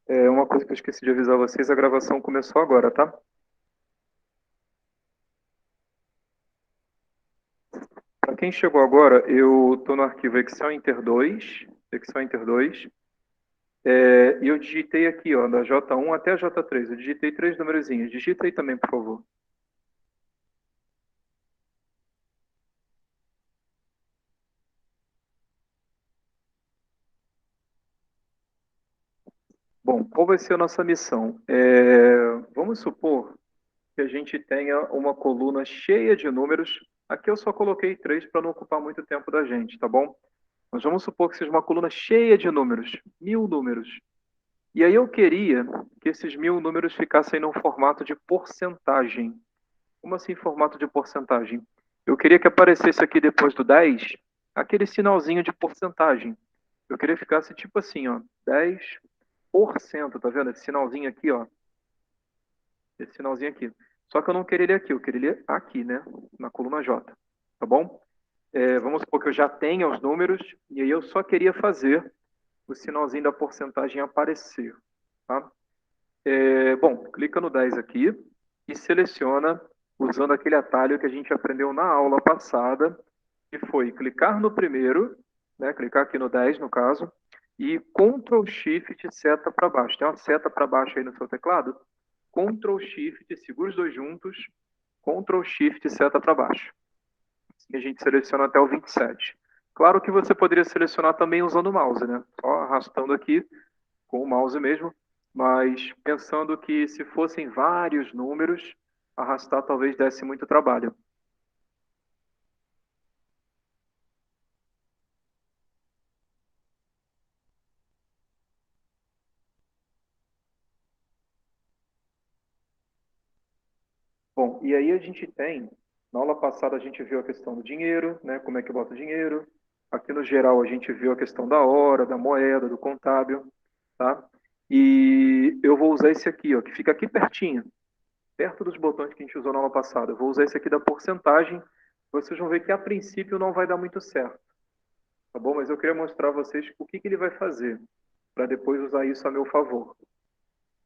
Uma coisa que eu esqueci de avisar vocês, a gravação começou agora, tá? Para quem chegou agora, eu estou no arquivo Excel Inter 2, Excel Inter 2, e eu digitei aqui, ó, da J1 até a J3, eu digitei três numerozinhos. Digita aí também, por favor. Bom, qual vai ser a nossa missão? Vamos supor que a gente tenha uma coluna cheia de números. Aqui eu só coloquei três para não ocupar muito tempo da gente, tá bom? Mas vamos supor que seja uma coluna cheia de números, 1000 números. E aí eu queria que esses 1000 números ficassem num formato de porcentagem. Como assim formato de porcentagem? Eu queria que aparecesse aqui depois do 10 aquele sinalzinho de porcentagem. Eu queria que ficasse tipo assim, ó, 10%, tá vendo? Esse sinalzinho aqui, ó, esse sinalzinho aqui. Só que eu não queria ele aqui, eu queria ele aqui, né, na coluna J, tá bom? Vamos supor que eu já tenha os números e aí eu só queria fazer o sinalzinho da porcentagem aparecer, tá? Bom, clica no 10 aqui e seleciona usando aquele atalho que a gente aprendeu na aula passada, que foi clicar no primeiro, né, clicar aqui no 10 no caso, e Ctrl Shift seta para baixo. Tem uma seta para baixo aí no seu teclado? Ctrl Shift, segura os dois juntos, Ctrl Shift seta para baixo. Assim a gente seleciona até o 27. Claro que você poderia selecionar também usando o mouse, né? Só arrastando aqui com o mouse mesmo, mas pensando que se fossem vários números, arrastar talvez desse muito trabalho. Bom, e aí a gente tem, na aula passada a gente viu a questão do dinheiro, né, como é que bota o dinheiro. Aqui no geral a gente viu a questão da hora, da moeda, do contábil, tá? E eu vou usar esse aqui, ó, que fica aqui pertinho, perto dos botões que a gente usou na aula passada. Eu vou usar esse aqui da porcentagem. Vocês vão ver que a princípio não vai dar muito certo, tá bom? Mas eu queria mostrar a vocês o que que ele vai fazer, para depois usar isso a meu favor.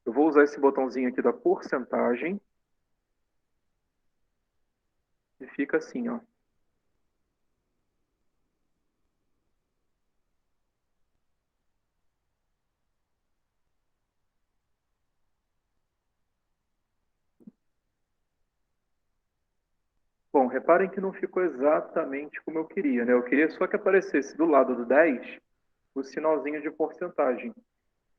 Eu vou usar esse botãozinho aqui da porcentagem e fica assim, ó. Bom, reparem que não ficou exatamente como eu queria, né? Eu queria só que aparecesse do lado do 10 o sinalzinho de porcentagem.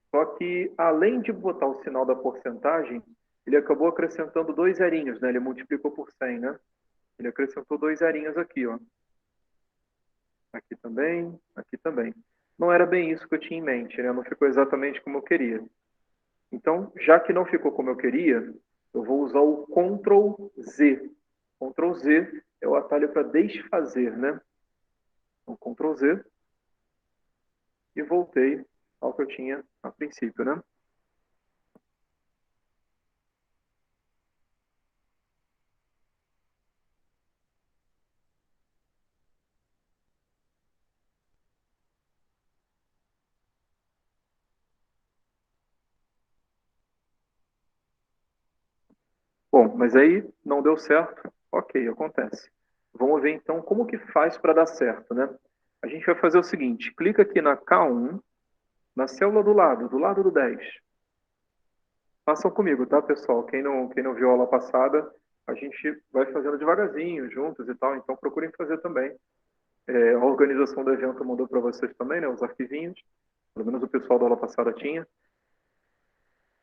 Só que, além de botar o sinal da porcentagem, ele acabou acrescentando dois zerinhos, né? Ele multiplicou por 100, né? Ele acrescentou dois zerinhos aqui, ó. Aqui também, aqui também. Não era bem isso que eu tinha em mente, né? Não ficou exatamente como eu queria. Então, já que não ficou como eu queria, eu vou usar o Ctrl Z. Ctrl Z é o atalho para desfazer, né? Então, Ctrl Z e voltei ao que eu tinha a princípio, né? Bom, mas aí não deu certo. Ok, acontece. Vamos ver então como que faz para dar certo, né? A gente vai fazer o seguinte, clica aqui na K1, na célula do lado do 10. Façam comigo, tá, pessoal? Quem não viu a aula passada, a gente vai fazendo devagarzinho, juntos e tal, então procurem fazer também. A organização do evento mandou para vocês também, né? Os arquivinhos, pelo menos o pessoal da aula passada tinha.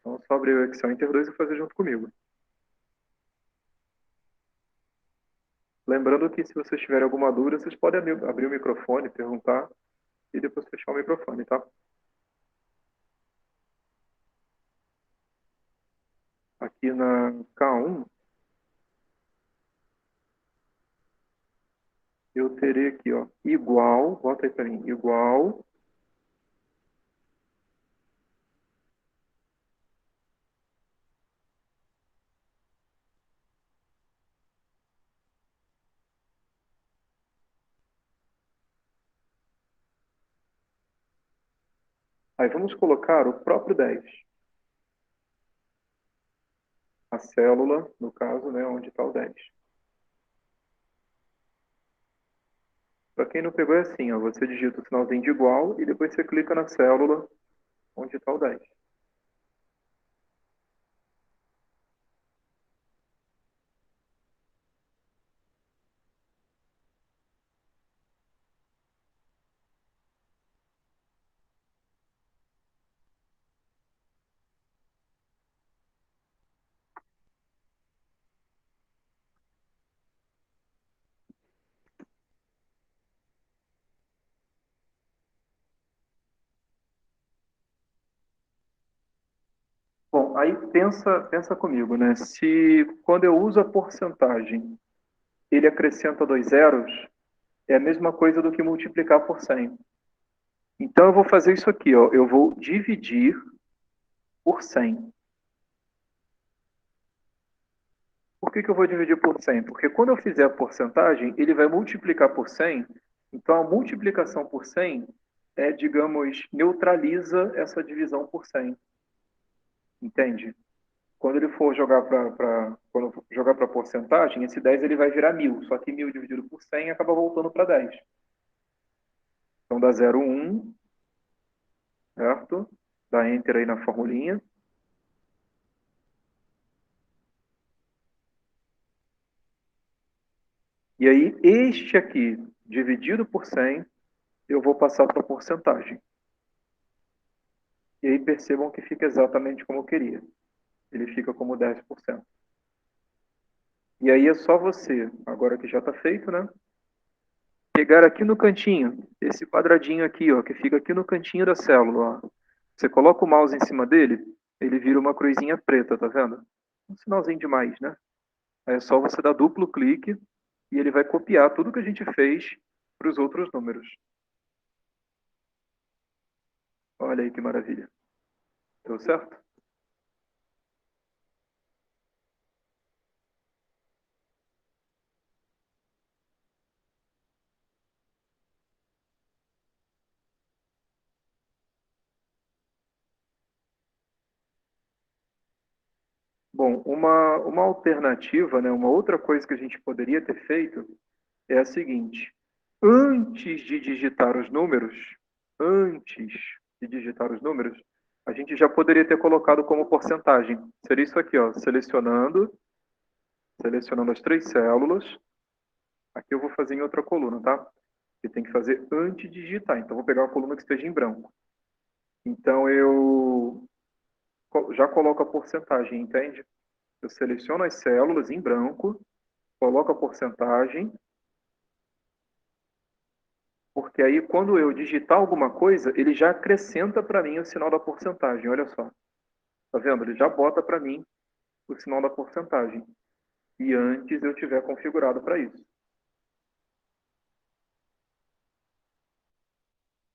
Então é só abrir o Excel Inter 2 e fazer junto comigo. Lembrando que se vocês tiverem alguma dúvida, vocês podem abrir o microfone, perguntar e depois fechar o microfone, tá? Aqui na K1, eu terei aqui, ó, igual, bota aí para mim, igual. Aí vamos colocar o próprio 10. a célula, no caso, né, onde está o 10. Para quem não pegou é assim, ó, você digita o sinalzinho de igual e depois você clica na célula onde está o 10. Bom, aí pensa comigo, né? Se quando eu uso a porcentagem, ele acrescenta dois zeros, é a mesma coisa do que multiplicar por 100. Então eu vou fazer isso aqui, ó. Eu vou dividir por 100. Por que que eu vou dividir por 100? Porque quando eu fizer a porcentagem, ele vai multiplicar por 100. Então a multiplicação por 100 digamos, neutraliza essa divisão por 100. Entende? Quando ele for jogar para porcentagem, esse 10 ele vai virar 1000. Só que 1000 dividido por 100 acaba voltando para 10. Então dá 0,1, certo? Dá Enter aí na formulinha. E aí, este aqui, dividido por 100, eu vou passar para porcentagem. E aí percebam que fica exatamente como eu queria. Ele fica como 10%. E aí é só você, agora que já está feito, né? Pegar aqui no cantinho, esse quadradinho aqui, ó, que fica aqui no cantinho da célula, ó. Você coloca o mouse em cima dele, ele vira uma cruzinha preta, tá vendo? Um sinalzinho de mais, né? Aí é só você dar duplo clique e ele vai copiar tudo que a gente fez para os outros números. Olha aí que maravilha. Deu certo? Bom, uma alternativa, né, uma outra coisa que a gente poderia ter feito é a seguinte: antes de digitar os números, antes de digitar os números, a gente já poderia ter colocado como porcentagem. Seria isso aqui, ó, selecionando as três células. Aqui eu vou fazer em outra coluna, tá? Que tem que fazer antes de digitar. Então, vou pegar uma coluna que esteja em branco. Então, eu já coloco a porcentagem, entende? Eu seleciono as células em branco, coloco a porcentagem, porque aí quando eu digitar alguma coisa, ele já acrescenta para mim o sinal da porcentagem. Olha só, tá vendo? Ele já bota para mim o sinal da porcentagem. E antes eu tiver configurado para isso.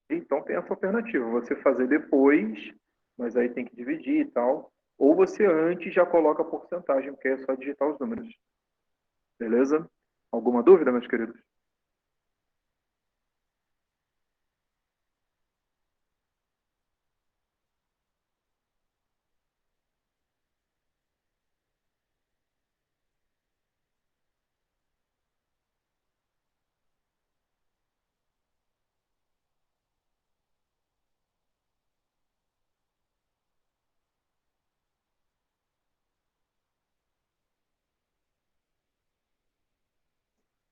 Então tem essa alternativa, você fazer depois, mas aí tem que dividir e tal, ou você antes já coloca a porcentagem, porque é só digitar os números. Beleza? Alguma dúvida, meus queridos?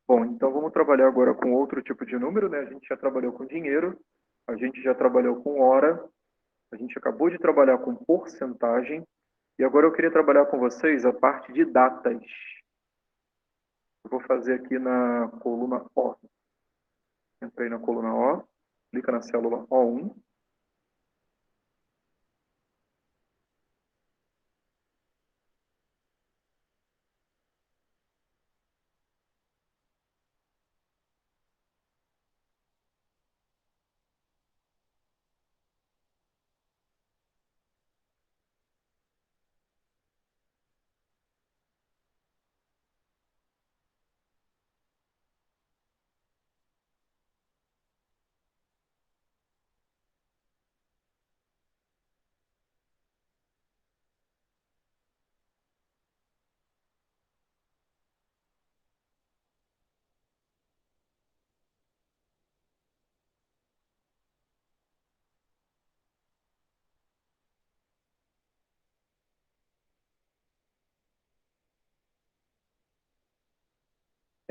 Bom, então vamos trabalhar agora com outro tipo de número, né? A gente já trabalhou com dinheiro, a gente já trabalhou com hora, a gente acabou de trabalhar com porcentagem, e agora eu queria trabalhar com vocês a parte de datas. Eu vou fazer aqui na coluna O. Entrei na coluna O, clica na célula O1.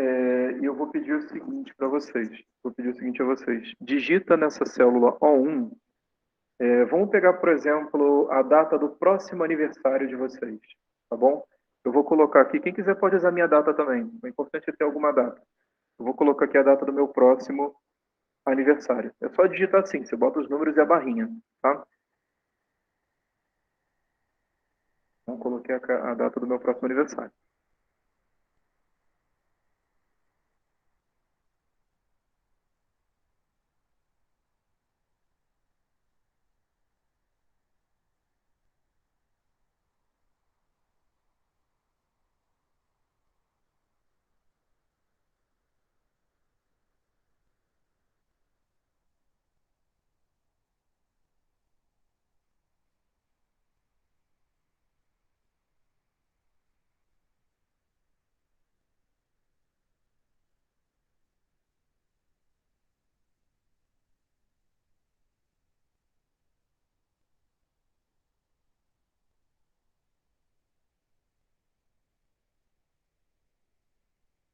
E eu vou pedir o seguinte para vocês. Vou pedir o seguinte a vocês. Digita nessa célula O1. Vamos pegar, por exemplo, a data do próximo aniversário de vocês, tá bom? Eu vou colocar aqui, quem quiser pode usar a minha data também. O importante é ter alguma data. Eu vou colocar aqui a data do meu próximo aniversário. É só digitar assim, você bota os números e a barrinha, tá? Então, coloquei a data do meu próximo aniversário.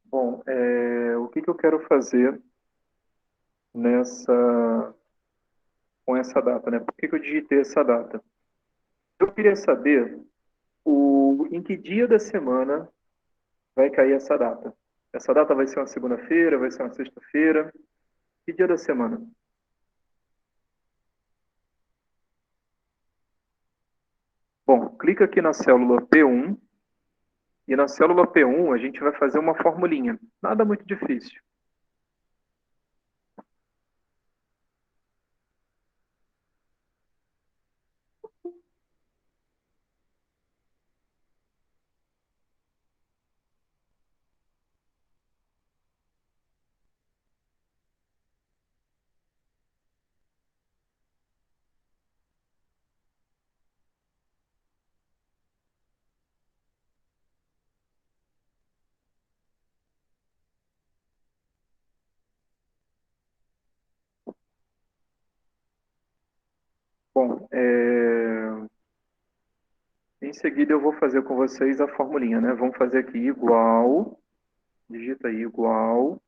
Bom, o que eu quero fazer nessa com essa data, né? Por que eu digitei essa data? Eu queria saber em que dia da semana vai cair essa data. Essa data vai ser uma segunda-feira, vai ser uma sexta-feira? Que dia da semana? Bom, clica aqui na célula P1 e na célula P1 a gente vai fazer uma formulinha. Nada muito difícil. Bom, em seguida eu vou fazer com vocês a formulinha, né? Vamos fazer aqui igual, digita aí igual.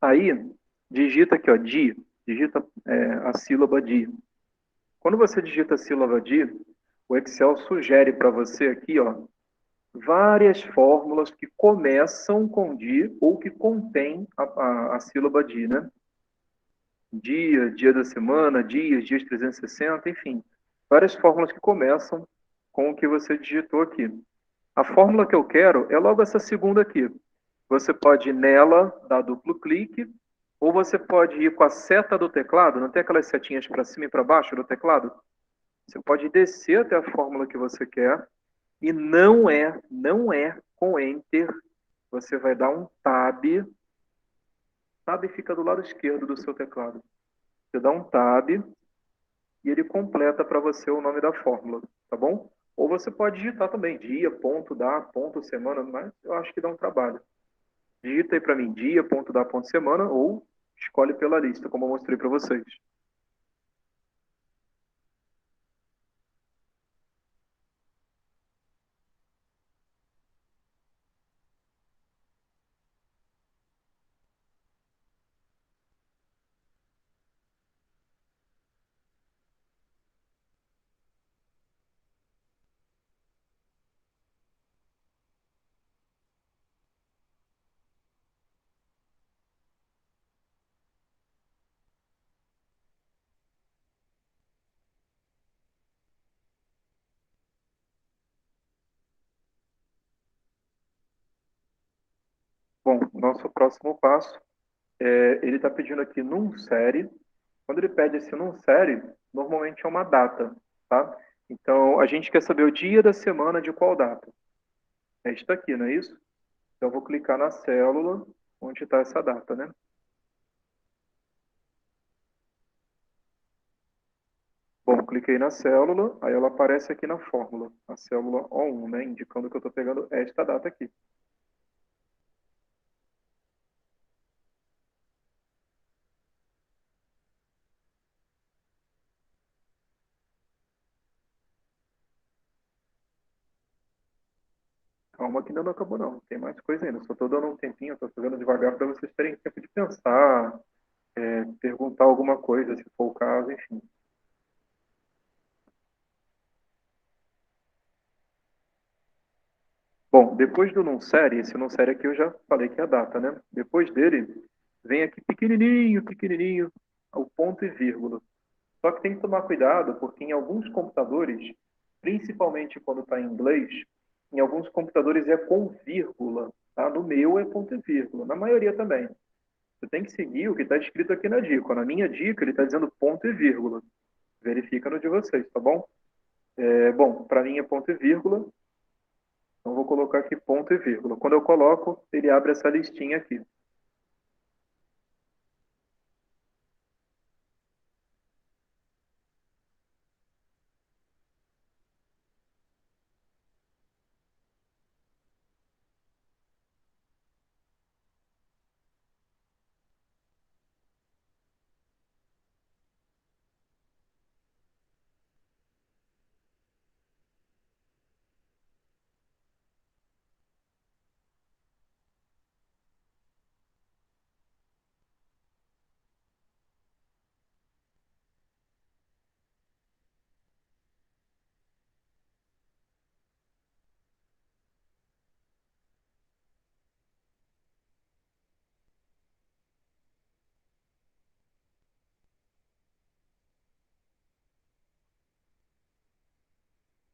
Aí, digita aqui, ó, di, digita a sílaba di. Quando você digita a sílaba di, o Excel sugere para você aqui, ó, várias fórmulas que começam com di ou que contém a sílaba di, né? Dia, dia da semana, dias 360, enfim. Várias fórmulas que começam com o que você digitou aqui. A fórmula que eu quero é logo essa segunda aqui. Você pode ir nela, dar duplo clique, ou você pode ir com a seta do teclado, não tem aquelas setinhas para cima e para baixo do teclado? Você pode descer até a fórmula que você quer e não é com Enter. Você vai dar um Tab. Tab fica do lado esquerdo do seu teclado. Você dá um Tab e ele completa para você o nome da fórmula, tá bom? Ou você pode digitar também dia, ponto, dá, ponto, semana, mas eu acho que dá um trabalho. Digita aí para mim dia, ponto, dá, ponto, semana, ou escolhe pela lista, como eu mostrei para vocês. Bom, nosso próximo passo ele está pedindo aqui num série. Quando ele pede esse num série, normalmente é uma data, tá? Então, a gente quer saber o dia da semana de qual data. É isso aqui, não é isso? Então, eu vou clicar na célula onde está essa data, né? Bom, cliquei na célula, aí ela aparece aqui na fórmula, a célula O1, né? Indicando que eu estou pegando esta data aqui. Calma que ainda não acabou, não. Tem mais coisa ainda. Só estou dando um tempinho, estou fazendo devagar para vocês terem tempo de pensar, perguntar alguma coisa, se for o caso, enfim. Bom, depois do não série, esse não série aqui eu já falei que é a data, né? Depois dele, vem aqui pequenininho, pequenininho, o ponto e vírgula. Só que tem que tomar cuidado, porque em alguns computadores, principalmente quando está em inglês, em alguns computadores é com vírgula, tá? No meu é ponto e vírgula, na maioria também. Você tem que seguir o que está escrito aqui na dica. Na minha dica, ele está dizendo ponto e vírgula. Verifica no de vocês, tá bom? Bom, para mim é ponto e vírgula, então vou colocar aqui ponto e vírgula. Quando eu coloco, ele abre essa listinha aqui.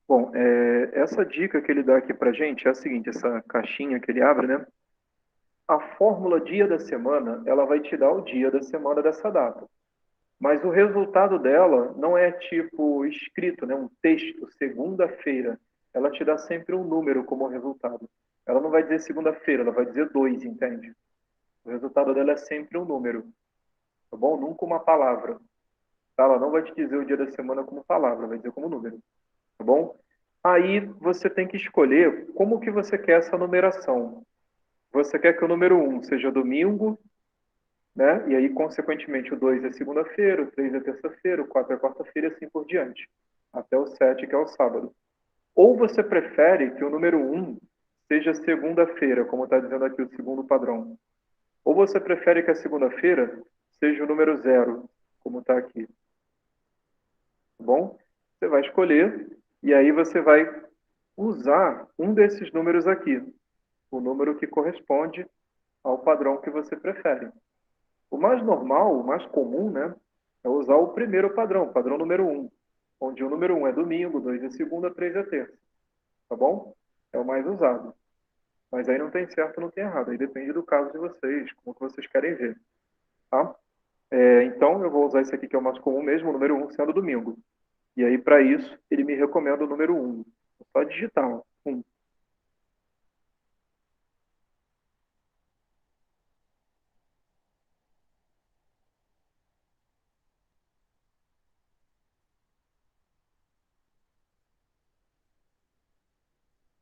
Bom, essa dica que ele dá aqui para gente é a seguinte, essa caixinha que ele abre, né? A fórmula dia da semana, ela vai te dar o dia da semana dessa data. Mas o resultado dela não é tipo escrito, né? Um texto, segunda-feira. Ela te dá sempre um número como resultado. Ela não vai dizer segunda-feira, ela vai dizer 2, entende? O resultado dela é sempre um número, tá bom? Nunca uma palavra. Tá? Ela não vai te dizer o dia da semana como palavra, vai dizer como número, tá bom? Aí você tem que escolher como que você quer essa numeração. Você quer que o número um seja domingo, né? E aí, consequentemente, o 2 é segunda-feira, o 3 é terça-feira, o 4 é quarta-feira e assim por diante, até o 7 que é o sábado. Ou você prefere que o número um seja segunda-feira, como está dizendo aqui o segundo padrão. Ou você prefere que a segunda-feira seja o número zero, como está aqui, tá bom? Você vai escolher e aí você vai usar um desses números aqui, o número que corresponde ao padrão que você prefere. O mais normal, o mais comum, né, é usar o primeiro padrão, o padrão número um, onde o número um é domingo, 2 é segunda, 3 é terça, tá bom? É o mais usado. Mas aí não tem certo, não tem errado, aí depende do caso de vocês, como que vocês querem ver, tá? Então, eu vou usar esse aqui que é o mais comum mesmo, o número um sendo domingo. E aí, para isso, ele me recomenda o número um. É só digitar, ó, 1.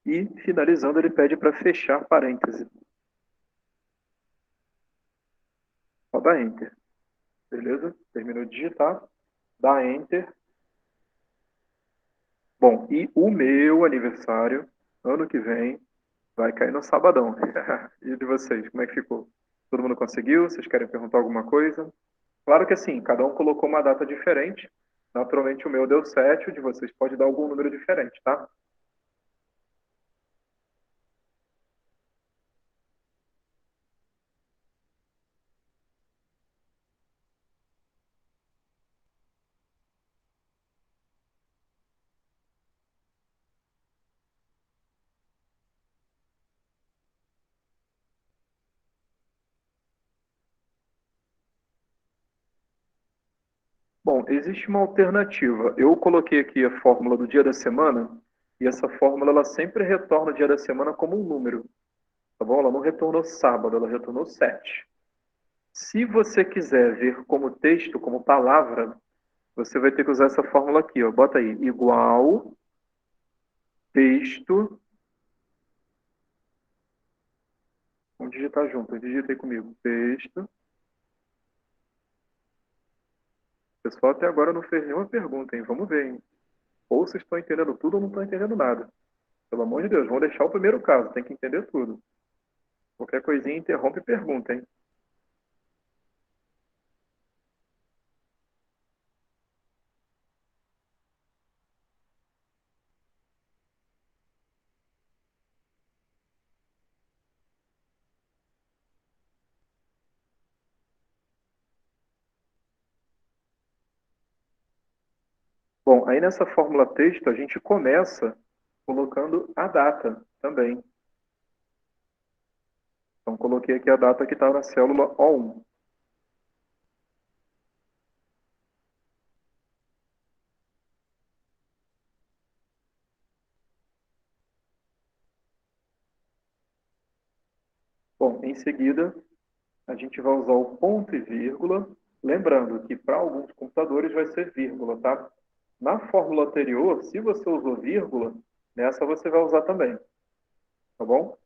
E, finalizando, ele pede para fechar parêntese. Só dá Enter. Beleza? Terminou de digitar. Dá Enter. Bom, e o meu aniversário, ano que vem, vai cair no sabadão. E de vocês, como é que ficou? Todo mundo conseguiu? Vocês querem perguntar alguma coisa? Claro que assim, cada um colocou uma data diferente. Naturalmente o meu deu 7, o de vocês pode dar algum número diferente, tá? Bom, existe uma alternativa. Eu coloquei aqui a fórmula do dia da semana, e essa fórmula ela sempre retorna o dia da semana como um número, tá bom? Ela não retornou sábado, ela retornou 7. Se você quiser ver como texto, como palavra, você vai ter que usar essa fórmula aqui, ó. Bota aí, igual, texto. Vamos digitar junto, digita aí comigo. Texto. O pessoal até agora não fez nenhuma pergunta, hein? Vamos ver, hein? Ou vocês estão entendendo tudo ou não estão entendendo nada. Pelo amor de Deus, vamos deixar o primeiro caso, tem que entender tudo. Qualquer coisinha interrompe e pergunta, hein? Bom, aí nessa fórmula texto a gente começa colocando a data também. Então coloquei aqui a data que está na célula O1. Bom, em seguida a gente vai usar o ponto e vírgula, lembrando que para alguns computadores vai ser vírgula, tá? Na fórmula anterior, se você usou vírgula, nessa você vai usar também, tá bom?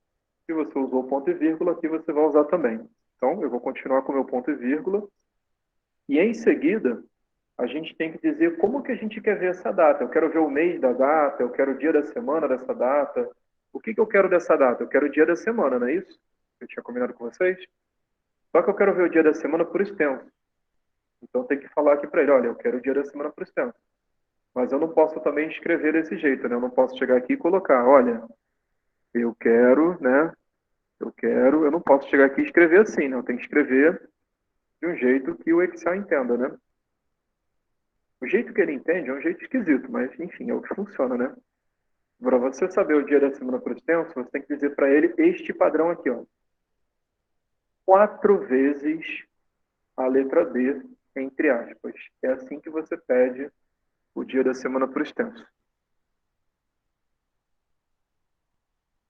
Se você usou ponto e vírgula, aqui você vai usar também. Então, eu vou continuar com o meu ponto e vírgula. E em seguida, a gente tem que dizer como que a gente quer ver essa data. Eu quero ver o mês da data, eu quero o dia da semana dessa data. O que que eu quero dessa data? Eu quero o dia da semana, não é isso? Eu tinha combinado com vocês? Só que eu quero ver o dia da semana por extenso. Então tem que falar aqui para ele, olha, eu quero o dia da semana por extenso. Mas eu não posso também escrever desse jeito, né? Eu não posso chegar aqui e colocar, olha, eu quero, né? Eu não posso chegar aqui e escrever assim, né? Eu tenho que escrever de um jeito que o Excel entenda, né? O jeito que ele entende é um jeito esquisito, mas enfim, é o que funciona, né? Para você saber o dia da semana por extenso, você tem que dizer para ele este padrão aqui, ó. 4 vezes a letra D, entre aspas. É assim que você pede o dia da semana por extenso.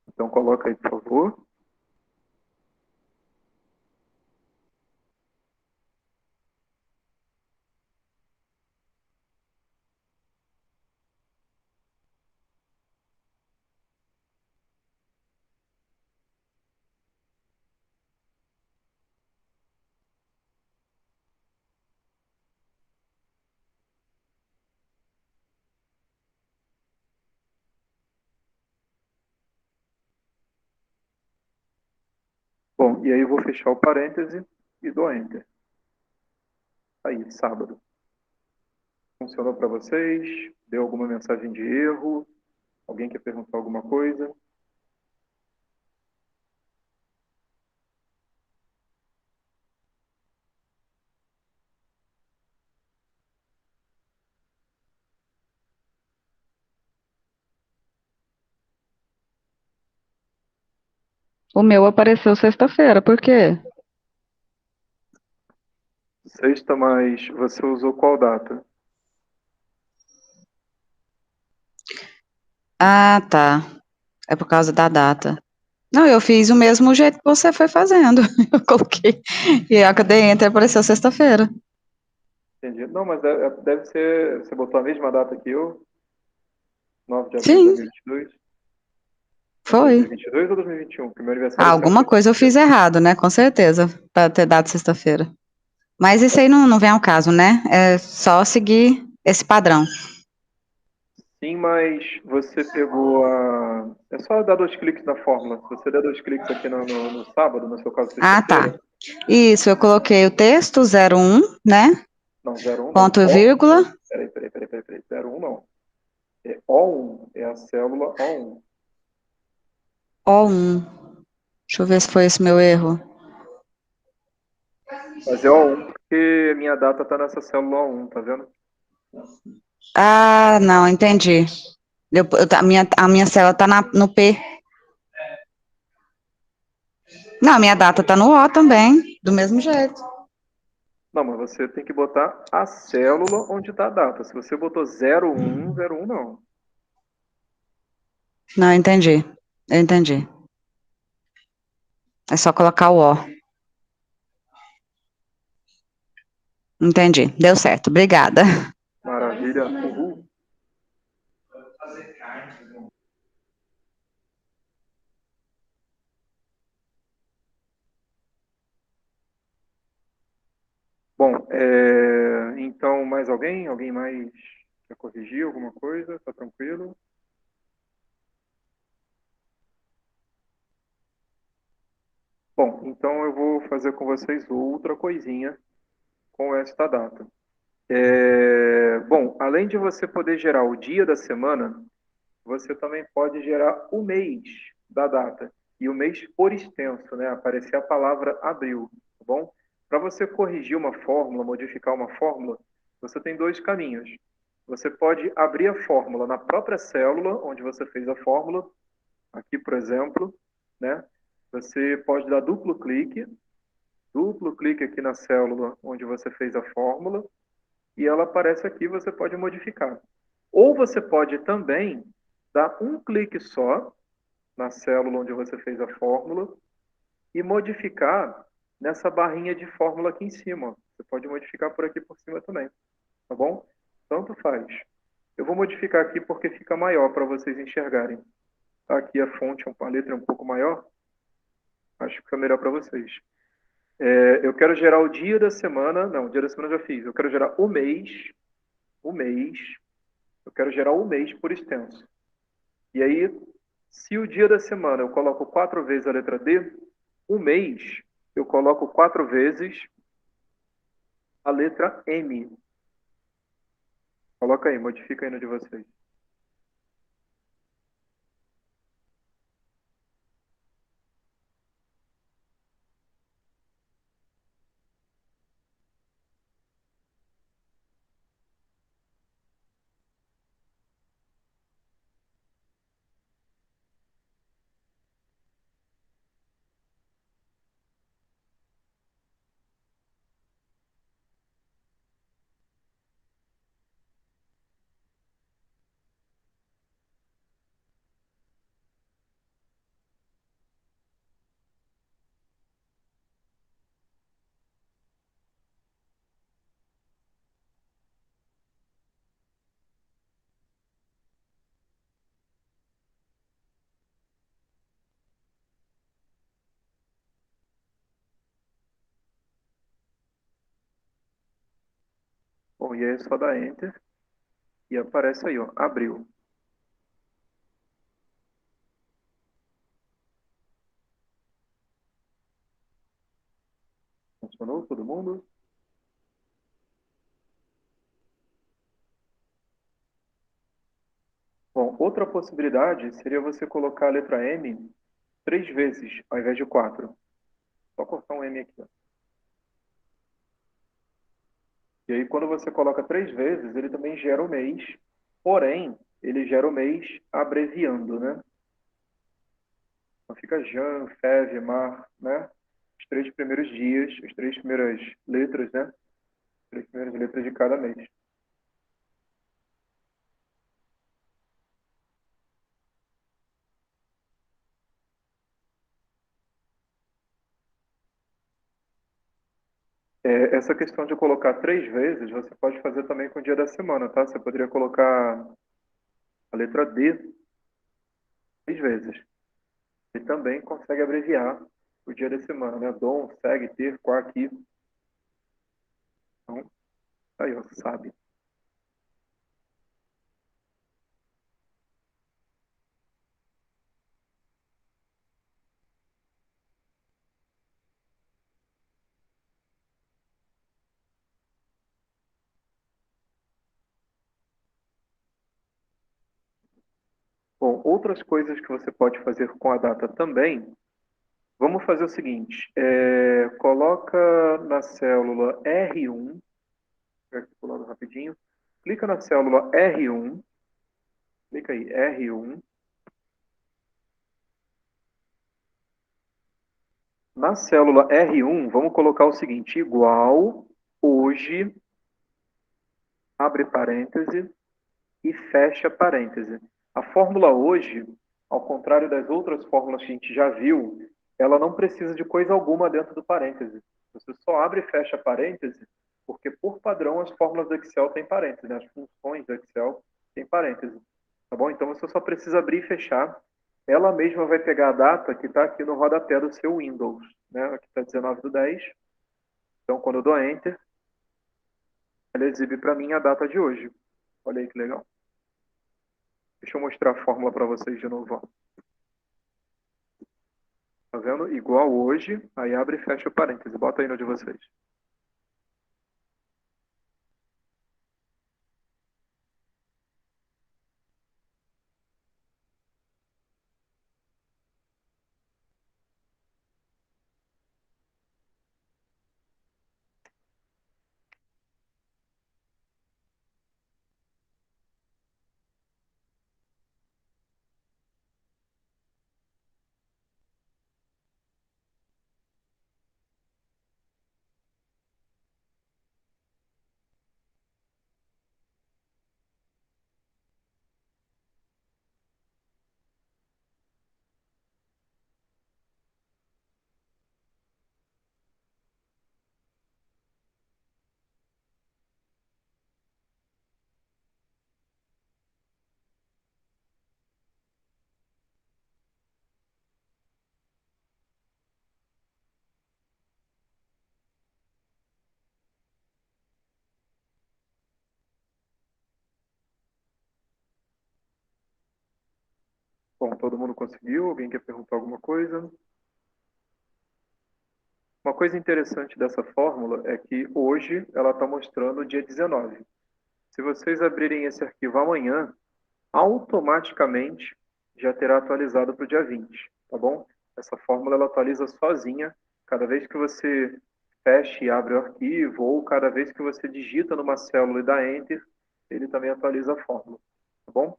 Então coloca aí, por favor. Bom, e aí eu vou fechar o parêntese e dou Enter. Aí, sábado. Funcionou para vocês? Deu alguma mensagem de erro? Alguém quer perguntar alguma coisa? O meu apareceu sexta-feira, por quê? Sexta, mas você usou qual data? Ah, tá. É por causa da data. Não, eu fiz o mesmo jeito que você foi fazendo. Eu coloquei. E a cadê Enter apareceu sexta-feira. Entendi. Não, mas deve ser. Você botou a mesma data que eu? 9 de abril de Sim, 2022? É foi. 2022 ou 2021? Porque meu Ah, aniversário é alguma coisa eu fiz 7/23. errado, né? Com certeza, para ter dado sexta-feira. Mas isso aí não vem ao caso, né? É só seguir esse padrão. Sim, mas você pegou a. É só dar 2 cliques na fórmula. Se você der 2 cliques aqui no sábado, no seu caso Ah, sexta-feira, tá. Isso, eu coloquei o texto 01, né? não, 01 não. Ponto e vírgula, Peraí. 01 não. É O1, é a célula O1. O1. Deixa eu ver se foi esse meu erro. Mas é O1 porque minha data está nessa célula O1, tá vendo? Ah, não, entendi. A minha célula tá no P. Não, a minha data tá no O também, do mesmo jeito. Não, mas você tem que botar a célula onde está a data. Se você botou 01, 01 não. Não, entendi. Eu entendi. É só colocar o O. Entendi. Deu certo. Obrigada. Maravilha. Uhul. Bom, então mais alguém? Alguém mais quer corrigir alguma coisa? Tá tranquilo? Bom, então eu vou fazer com vocês outra coisinha com esta data. Bom, além de você poder gerar o dia da semana, você também pode gerar o mês da data. E o mês por extenso, né? Aparecer a palavra abril, tá bom? Para você corrigir uma fórmula, modificar uma fórmula, você tem dois caminhos. Você pode abrir a fórmula na própria célula onde você fez a fórmula, aqui, por exemplo, né? Você pode dar duplo clique aqui na célula onde você fez a fórmula, e ela aparece aqui, você pode modificar. Ou você pode também dar um clique só na célula onde você fez a fórmula e modificar nessa barrinha de fórmula aqui em cima. Você pode modificar por aqui por cima também, tá bom? Tanto faz. Eu vou modificar aqui porque fica maior para vocês enxergarem. Tá aqui a fonte, a letra é um pouco maior. Acho que fica melhor para vocês. Eu quero gerar o dia da semana. Não, o dia da semana eu já fiz. Eu quero gerar o mês. O mês. Eu quero gerar o mês por extenso. E aí, se o dia da semana eu coloco 4 vezes a letra D, o mês eu coloco 4 vezes a letra M. Coloca aí, modifica aí no de vocês. Bom, e aí é só dar Enter e aparece aí, ó, abril. Funcionou todo mundo? Bom, outra possibilidade seria você colocar a letra M 3 vezes, ao invés de 4. Só cortar um M aqui, ó. E aí, quando você coloca 3 vezes, ele também gera o mês, porém, ele gera o mês abreviando, né? Então fica Jan, Fev, Mar, né? Os 3 primeiros dias, as 3 primeiras letras, né? As 3 primeiras letras de cada mês. Essa questão de colocar 3 vezes, você pode fazer também com o dia da semana, tá? Você poderia colocar a letra D 3 vezes. E também consegue abreviar o dia da semana, né? Dom, segue, ter, quaqui. Então, aí, ó, sabe. Bom, outras coisas que você pode fazer com a data também, vamos fazer o seguinte, coloca na célula R1, vou aqui pro lado rapidinho, clica na célula R1, clica aí, R1, na célula R1, vamos colocar o seguinte, igual hoje, abre parêntese e fecha parêntese. A fórmula hoje, ao contrário das outras fórmulas que a gente já viu, ela não precisa de coisa alguma dentro do parêntese. Você só abre e fecha parêntese, porque por padrão as fórmulas do Excel têm parêntese, né? As funções do Excel têm parêntese. Tá bom? Então você só precisa abrir e fechar. Ela mesma vai pegar a data que está aqui no rodapé do seu Windows. Né? Aqui está 19/10. Então quando eu dou Enter, ela exibe para mim a data de hoje. Olha aí que legal. Deixa eu mostrar a fórmula para vocês de novo. Ó. Tá vendo? Igual hoje, aí abre e fecha o parêntese. Bota aí no de vocês. Bom, todo mundo conseguiu? Alguém quer perguntar alguma coisa? Uma coisa interessante dessa fórmula é que hoje ela está mostrando o dia 19. Se vocês abrirem esse arquivo amanhã, automaticamente já terá atualizado para o dia 20, tá bom? Essa fórmula ela atualiza sozinha cada vez que você fecha e abre o arquivo, ou cada vez que você digita numa célula e dá Enter, ele também atualiza a fórmula, tá bom?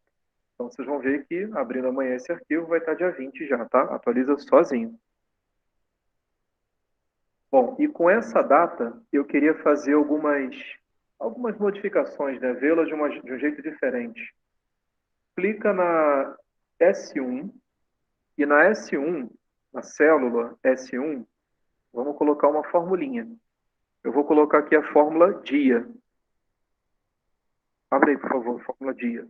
Então vocês vão ver que abrindo amanhã esse arquivo vai estar dia 20 já, tá? Atualiza sozinho. Bom, e com essa data eu queria fazer algumas modificações, né? Vê-la de um jeito diferente. Clica na S1 e na S1, na célula S1, vamos colocar uma formulinha. Eu vou colocar aqui a fórmula dia. Abre aí, por favor, fórmula dia.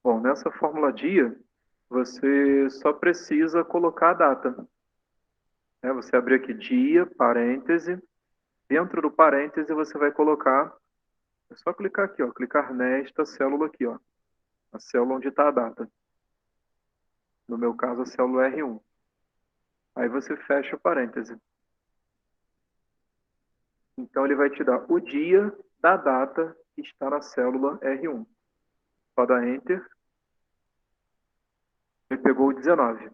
Bom, nessa fórmula dia, você só precisa colocar a data. Né? Você abrir aqui dia, parêntese. Dentro do parêntese você vai colocar, é só clicar aqui, ó, clicar nesta célula aqui, ó, a célula onde está a data. No meu caso, a célula R1. Aí você fecha o parêntese. Então ele vai te dar o dia da data que está na célula R1. Só dá Enter. Ele pegou o 19.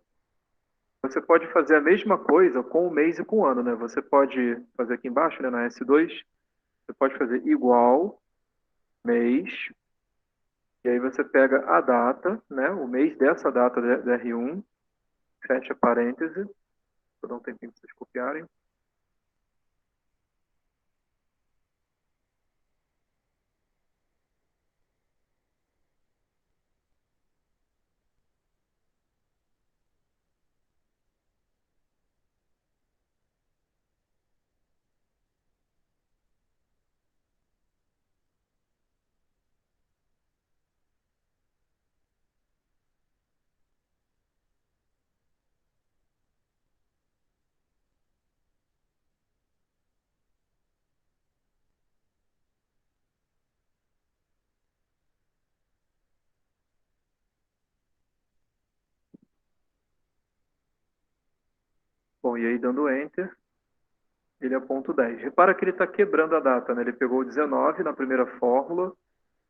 Você pode fazer a mesma coisa com o mês e com o ano, né? Você pode fazer aqui embaixo, né, na S2, você pode fazer igual, mês, e aí você pega a data, né, o mês dessa data da R1, fecha parêntese, vou dar um tempinho para vocês copiarem. Bom, e aí dando Enter, ele aponta o 10. Repara que ele está quebrando a data, né? Ele pegou o 19 na primeira fórmula,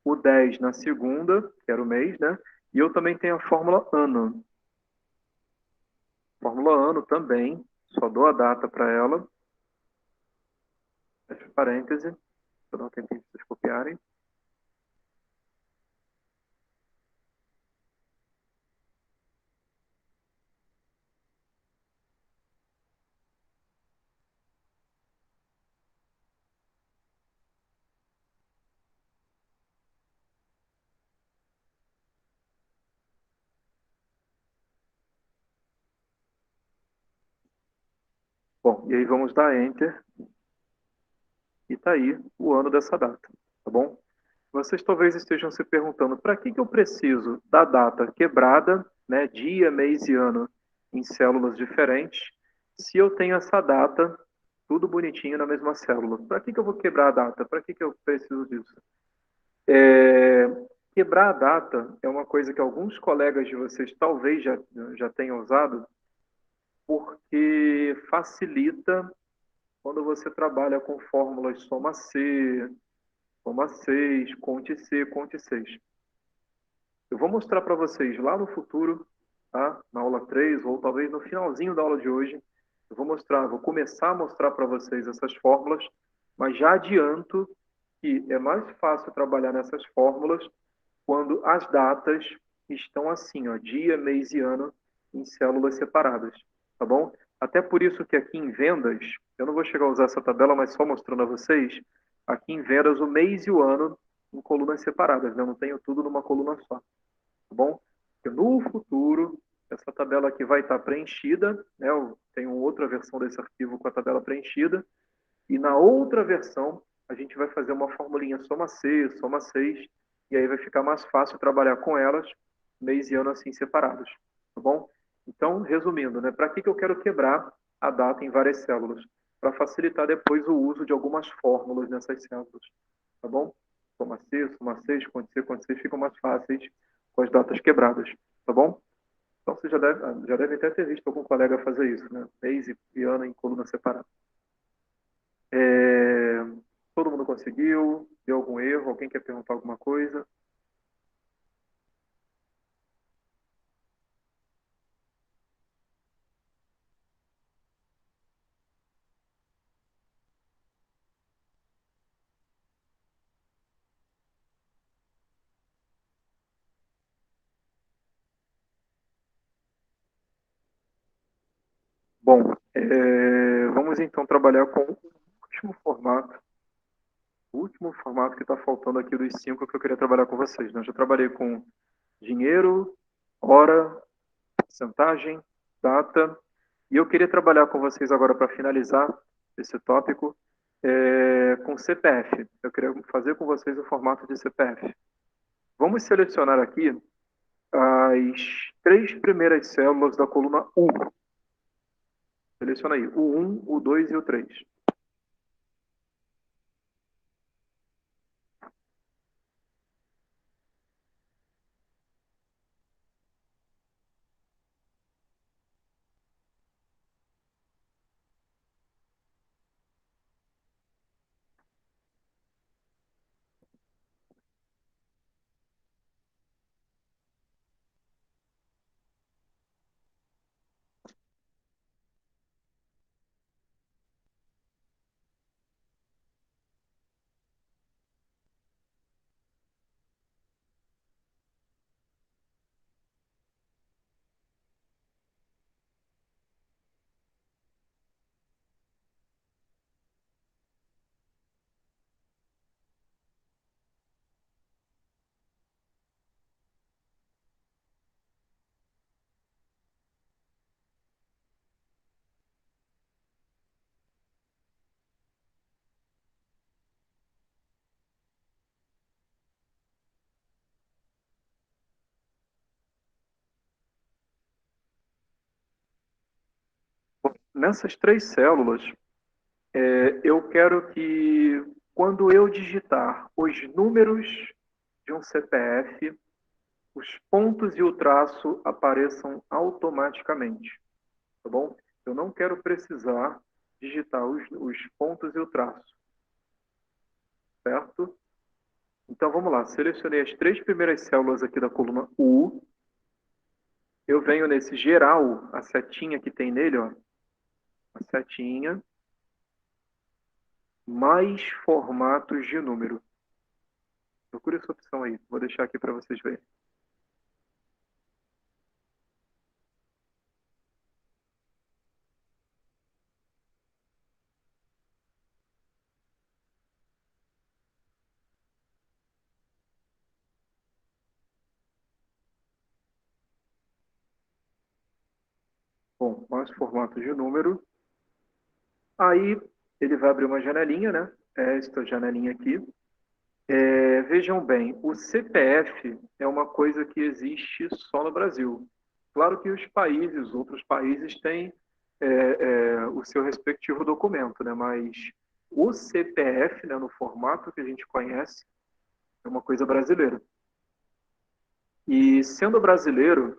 o 10 na segunda, que era o mês, né? E eu também tenho a fórmula ano. Fórmula ano também, só dou a data para ela. Fecha parêntese, para dar um tempinho para vocês copiarem. Bom, e aí vamos dar Enter, e está aí o ano dessa data, tá bom? Vocês talvez estejam se perguntando, para que eu preciso da data quebrada, né, dia, mês e ano, em células diferentes, se eu tenho essa data tudo bonitinho na mesma célula? Para que eu vou quebrar a data? Para que eu preciso disso? Quebrar a data é uma coisa que alguns colegas de vocês talvez já tenham usado, porque facilita quando você trabalha com fórmulas soma 6, conte C, conte 6. Eu vou mostrar para vocês lá no futuro, tá? Na aula 3 ou talvez no finalzinho da aula de hoje, eu vou começar a mostrar para vocês essas fórmulas, mas já adianto que é mais fácil trabalhar nessas fórmulas quando as datas estão assim, ó, dia, mês e ano, em células separadas, tá bom? Até por isso que aqui em vendas, eu não vou chegar a usar essa tabela, mas só mostrando a vocês, aqui em vendas o mês e o ano em colunas separadas, né? Eu não tenho tudo numa coluna só, tá bom? Porque no futuro, essa tabela aqui vai estar preenchida, né? Eu tenho outra versão desse arquivo com a tabela preenchida, e na outra versão, a gente vai fazer uma formulinha soma C, soma 6, e aí vai ficar mais fácil trabalhar com elas, mês e ano assim separados, tá bom? Então, resumindo, né, para que eu quero quebrar a data em várias células? Para facilitar depois o uso de algumas fórmulas nessas células, tá bom? Soma C, soma 6, conte 6 ficam mais fáceis com as datas quebradas, tá bom? Então, você já deve até ter visto algum colega fazer isso, né? Mês e ano em coluna separada. É, todo mundo conseguiu? Deu algum erro? Alguém quer perguntar alguma coisa? Bom, vamos então trabalhar com o último formato que está faltando aqui dos 5 que eu queria trabalhar com vocês, né? Eu já trabalhei com dinheiro, hora, porcentagem, data, e eu queria trabalhar com vocês agora para finalizar esse tópico com CPF. Eu queria fazer com vocês o formato de CPF. Vamos selecionar aqui as 3 primeiras células da coluna U. Seleciona aí o 1, o 2 e o 3. Nessas 3 células, eu quero que, quando eu digitar os números de um CPF, os pontos e o traço apareçam automaticamente, tá bom? Eu não quero precisar digitar os pontos e o traço, certo? Então vamos lá, selecionei as 3 primeiras células aqui da coluna U. Eu venho nesse geral, a setinha que tem nele, ó, a setinha, mais formatos de número. Procure essa opção aí, vou deixar aqui para vocês verem. Bom, mais formatos de número. Aí ele vai abrir uma janelinha, né? Esta janelinha aqui. Vejam bem, o CPF é uma coisa que existe só no Brasil. Claro que outros países têm o seu respectivo documento, né? Mas o CPF, né, no formato que a gente conhece, é uma coisa brasileira. E sendo brasileiro,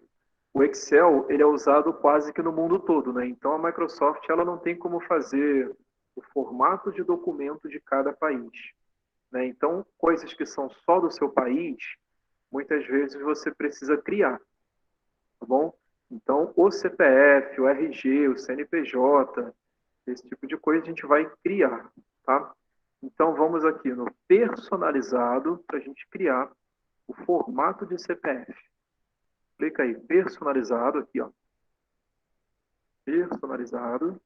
o Excel ele é usado quase que no mundo todo, né? Então a Microsoft ela não tem como fazer o formato de documento de cada país, né? Então coisas que são só do seu país, muitas vezes você precisa criar, tá bom? Então o CPF, o RG, o CNPJ, esse tipo de coisa a gente vai criar, tá? Então vamos aqui no personalizado para a gente criar o formato de CPF. Clica aí, personalizado aqui, ó. Personalizado.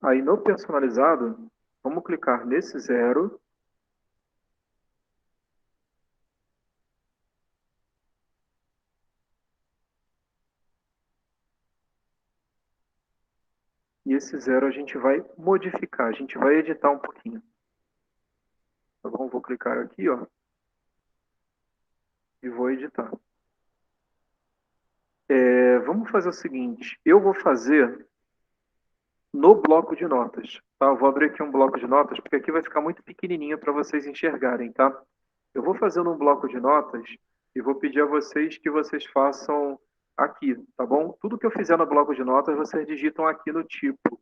Aí no personalizado, vamos clicar nesse zero. E esse zero a gente vai modificar, a gente vai editar um pouquinho. Tá bom? Vou clicar aqui, ó. E vou editar. Vamos fazer o seguinte, eu vou fazer no bloco de notas, tá? Eu vou abrir aqui um bloco de notas, porque aqui vai ficar muito pequenininho para vocês enxergarem, tá? Eu vou fazer um bloco de notas e vou pedir a vocês que vocês façam aqui, tá bom? Tudo que eu fizer no bloco de notas, vocês digitam aqui no tipo,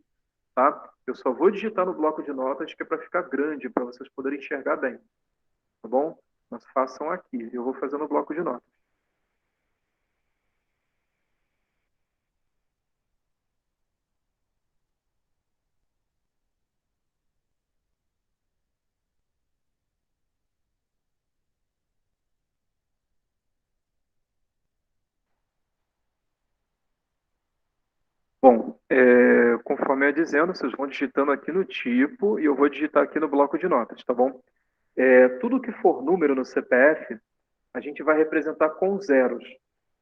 tá? Eu só vou digitar no bloco de notas que é para ficar grande, para vocês poderem enxergar bem, tá bom? Mas façam aqui, eu vou fazer no bloco de notas. Bom, conforme eu ia dizendo, vocês vão digitando aqui no tipo e eu vou digitar aqui no bloco de notas, tá bom? Tudo que for número no CPF, a gente vai representar com zeros.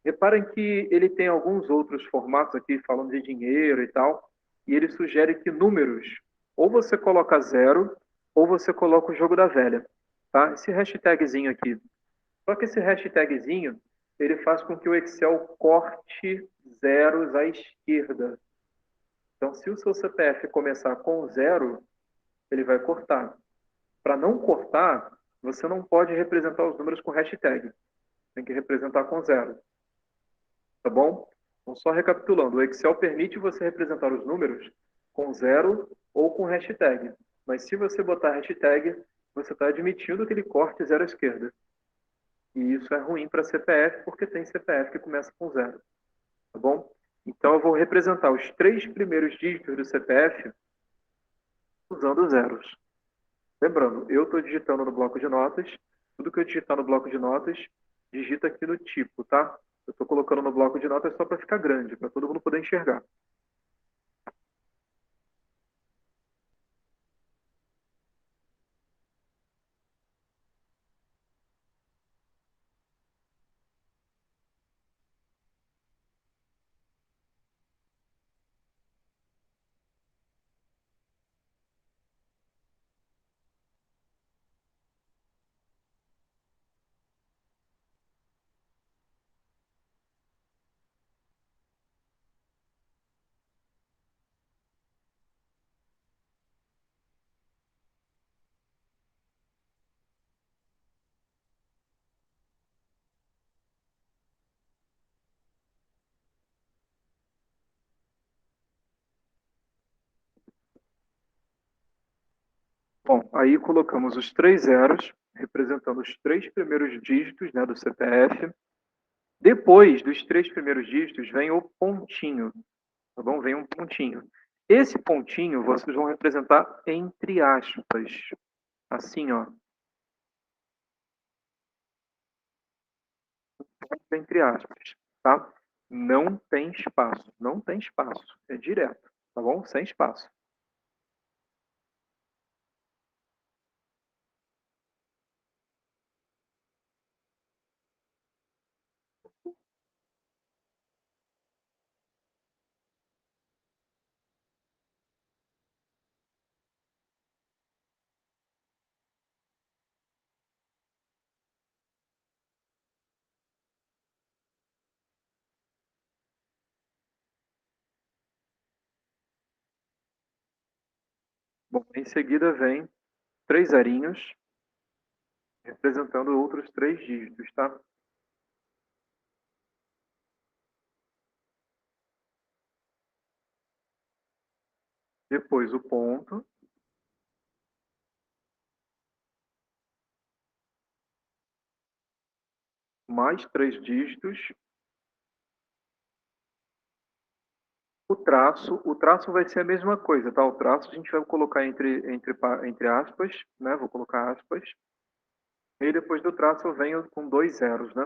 Reparem que ele tem alguns outros formatos aqui, falando de dinheiro e tal, e ele sugere que números, ou você coloca zero, ou você coloca o jogo da velha, tá? Esse hashtagzinho aqui. Só que esse hashtagzinho, ele faz com que o Excel corte zeros à esquerda. Então, se o seu CPF começar com zero, ele vai cortar. Para não cortar, você não pode representar os números com hashtag. Tem que representar com zero. Tá bom? Então, só recapitulando, o Excel permite você representar os números com zero ou com hashtag. Mas se você botar hashtag, você está admitindo que ele corte zero à esquerda. E isso é ruim para CPF, porque tem CPF que começa com zero. Tá bom? Então, eu vou representar os 3 primeiros dígitos do CPF usando zeros. Lembrando, eu estou digitando no bloco de notas. Tudo que eu digitar no bloco de notas, digita aqui no tipo, tá? Eu estou colocando no bloco de notas só para ficar grande, para todo mundo poder enxergar. Bom, aí colocamos os três zeros, representando os três primeiros dígitos, né, do CPF. Depois dos três primeiros dígitos vem o pontinho, tá bom? Vem um pontinho. Esse pontinho vocês vão representar entre aspas, assim, ó, entre aspas, tá? Não tem espaço, não tem espaço, é direto, tá bom? Sem espaço. Bom, em seguida vem três zerinhos, representando outros três dígitos, tá? Depois o ponto, mais três dígitos. O traço vai ser a mesma coisa, tá? O traço a gente vai colocar entre aspas, né? Vou colocar aspas. E depois do traço eu venho com dois zeros, né?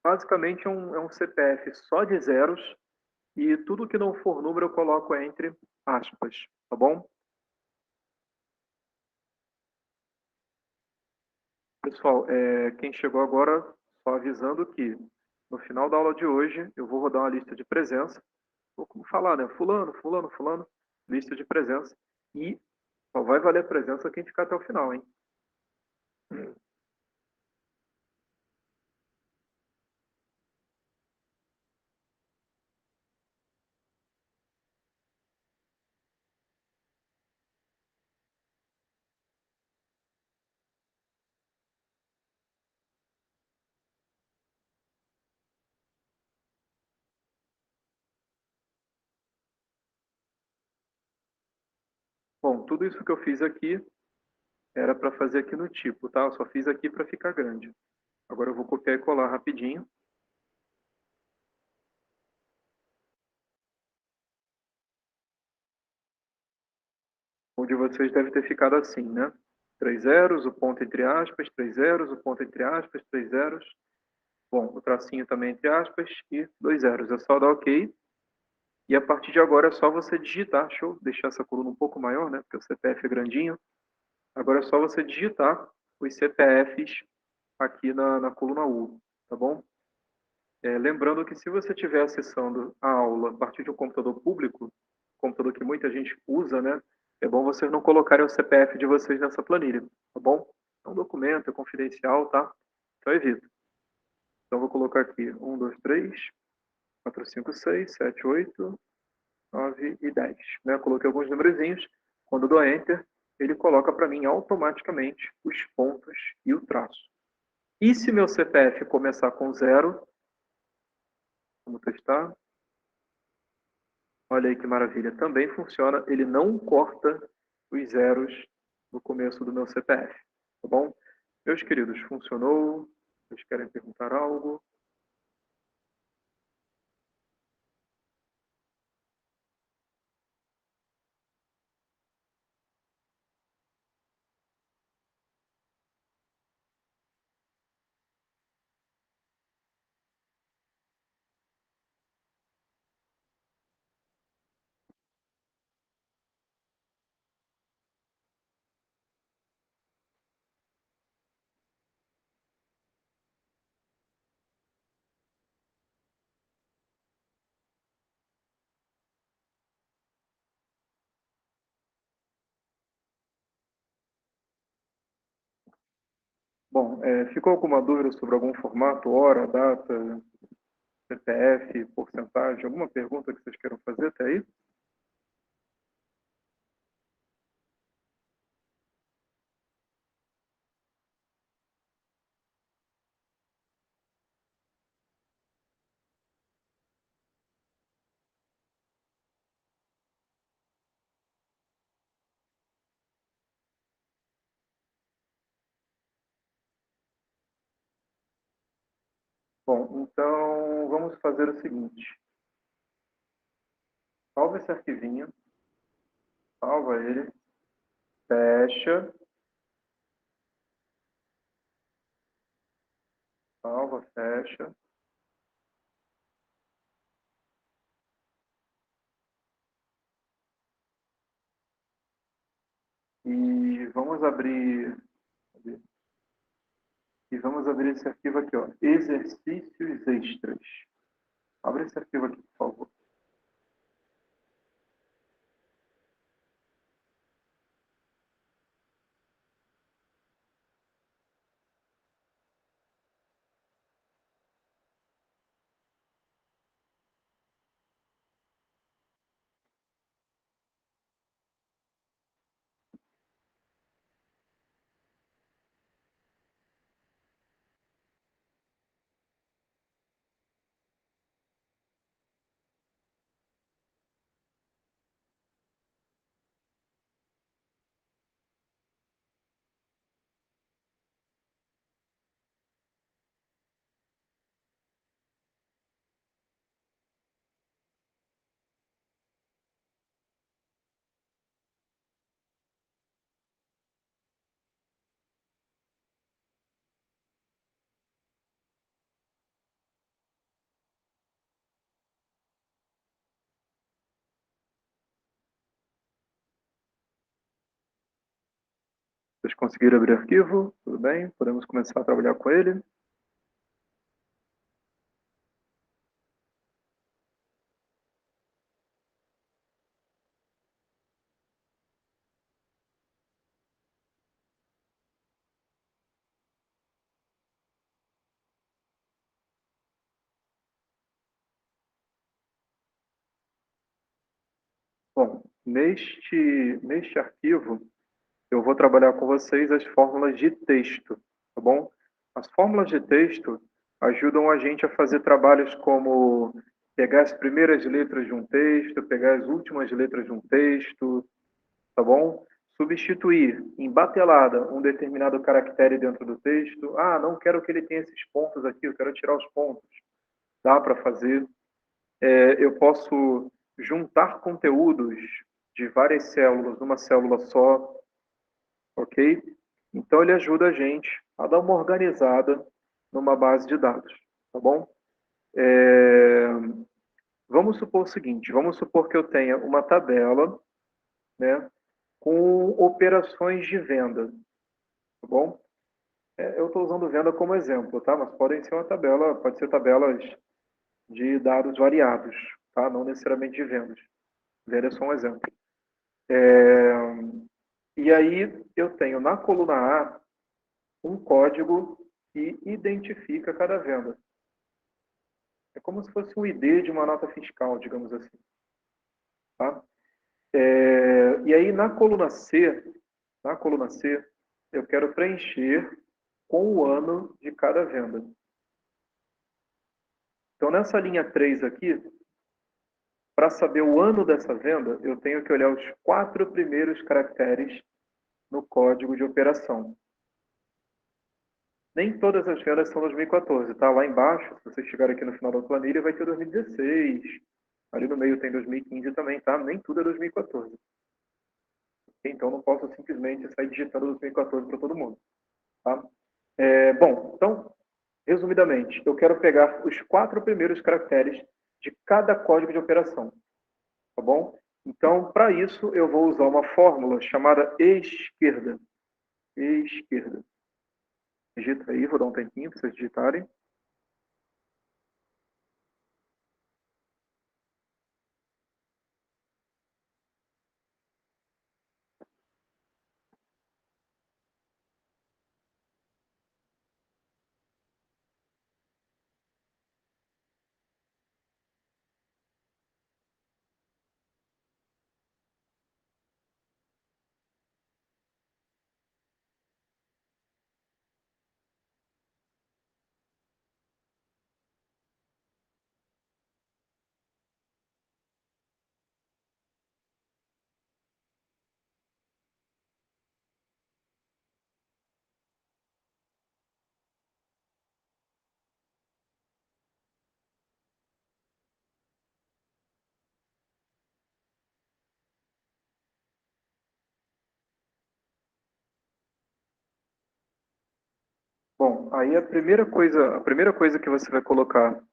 Basicamente é um CPF só de zeros e tudo que não for número eu coloco entre aspas, tá bom? Pessoal, quem chegou agora, só avisando que no final da aula de hoje eu vou rodar uma lista de presença. Vou falar, né? Fulano, fulano, fulano, lista de presença. E só vai valer a presença quem ficar até o final, hein? Bom, tudo isso que eu fiz aqui era para fazer aqui no tipo, tá? Eu só fiz aqui para ficar grande. Agora eu vou copiar e colar rapidinho. O de vocês deve ter ficado assim, né? Três zeros, o ponto entre aspas, três zeros, o ponto entre aspas, três zeros. Bom, o tracinho também entre aspas e dois zeros. É só dar OK. E a partir de agora é só você digitar. Deixa eu deixar essa coluna um pouco maior, né? Porque o CPF é grandinho. Agora é só você digitar os CPFs aqui na coluna U, tá bom? Lembrando que se você estiver acessando a aula a partir de um computador público, computador que muita gente usa, né? É bom vocês não colocarem o CPF de vocês nessa planilha, tá bom? É um documento, é confidencial, tá? Então evita. Então vou colocar aqui 1, 2, 3, 4, 5, 6, 7, 8, 9 e 10. Né? Coloquei alguns numerozinhos. Quando eu dou Enter, ele coloca para mim automaticamente os pontos e o traço. E se meu CPF começar com zero, vamos testar. Olha aí que maravilha. Também funciona. Ele não corta os zeros no começo do meu CPF. Tá bom? Meus queridos, funcionou? Vocês querem perguntar algo? Bom, ficou alguma dúvida sobre algum formato, hora, data, CPF, porcentagem? Alguma pergunta que vocês queiram fazer até aí? Bom, então vamos fazer o seguinte. Salva esse arquivinho, salva ele, fecha, salva, fecha. E vamos abrir esse arquivo aqui, ó, exercícios extras. Abre esse arquivo aqui, por favor. Vocês conseguiram abrir o arquivo? Tudo bem? Podemos começar a trabalhar com ele. Bom, neste arquivo, eu vou trabalhar com vocês as fórmulas de texto, tá bom? As fórmulas de texto ajudam a gente a fazer trabalhos como pegar as primeiras letras de um texto, pegar as últimas letras de um texto, tá bom? Substituir em batelada um determinado caractere dentro do texto. Ah, não quero que ele tenha esses pontos aqui, eu quero tirar os pontos. Dá para fazer. Eu posso juntar conteúdos de várias células numa célula só, ok? Então ele ajuda a gente a dar uma organizada numa base de dados, tá bom? É... Vamos supor o seguinte, vamos supor que eu tenha uma tabela, né, com operações de venda, tá bom? Eu estou usando venda como exemplo, tá? Mas podem ser uma tabela, pode ser tabelas de dados variados, tá? Não necessariamente de vendas. Venda é só um exemplo. E aí eu tenho na coluna A um código que identifica cada venda. É como se fosse um ID de uma nota fiscal, digamos assim. Tá? E aí na coluna C, eu quero preencher com o ano de cada venda. Então nessa linha 3 aqui, para saber o ano dessa venda, eu tenho que olhar os 4 primeiros caracteres no código de operação. Nem todas as vendas são 2014, tá? Lá embaixo, se vocês chegarem aqui no final da planilha, vai ter 2016. Ali no meio tem 2015 também, tá? Nem tudo é 2014. Então não posso simplesmente sair digitando 2014 para todo mundo, tá? Bom, então, resumidamente, eu quero pegar os 4 primeiros caracteres de cada código de operação, tá bom? Então, para isso, eu vou usar uma fórmula chamada esquerda. Esquerda. Digita aí, vou dar um tempinho para vocês digitarem. Bom, aí a primeira coisa que você vai colocar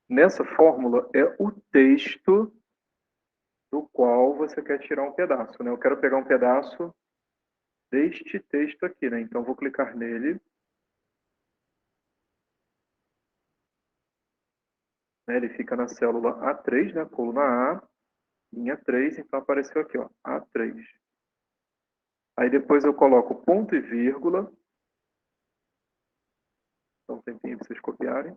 nessa fórmula é o texto do qual você quer tirar um pedaço, né? Eu quero pegar um pedaço deste texto aqui, né? Então, vou clicar nele, né? Ele fica na célula A3, né? Coluna A, linha 3, então apareceu aqui, ó, A3. Aí depois eu coloco ponto e vírgula, dá um tempinho para vocês copiarem.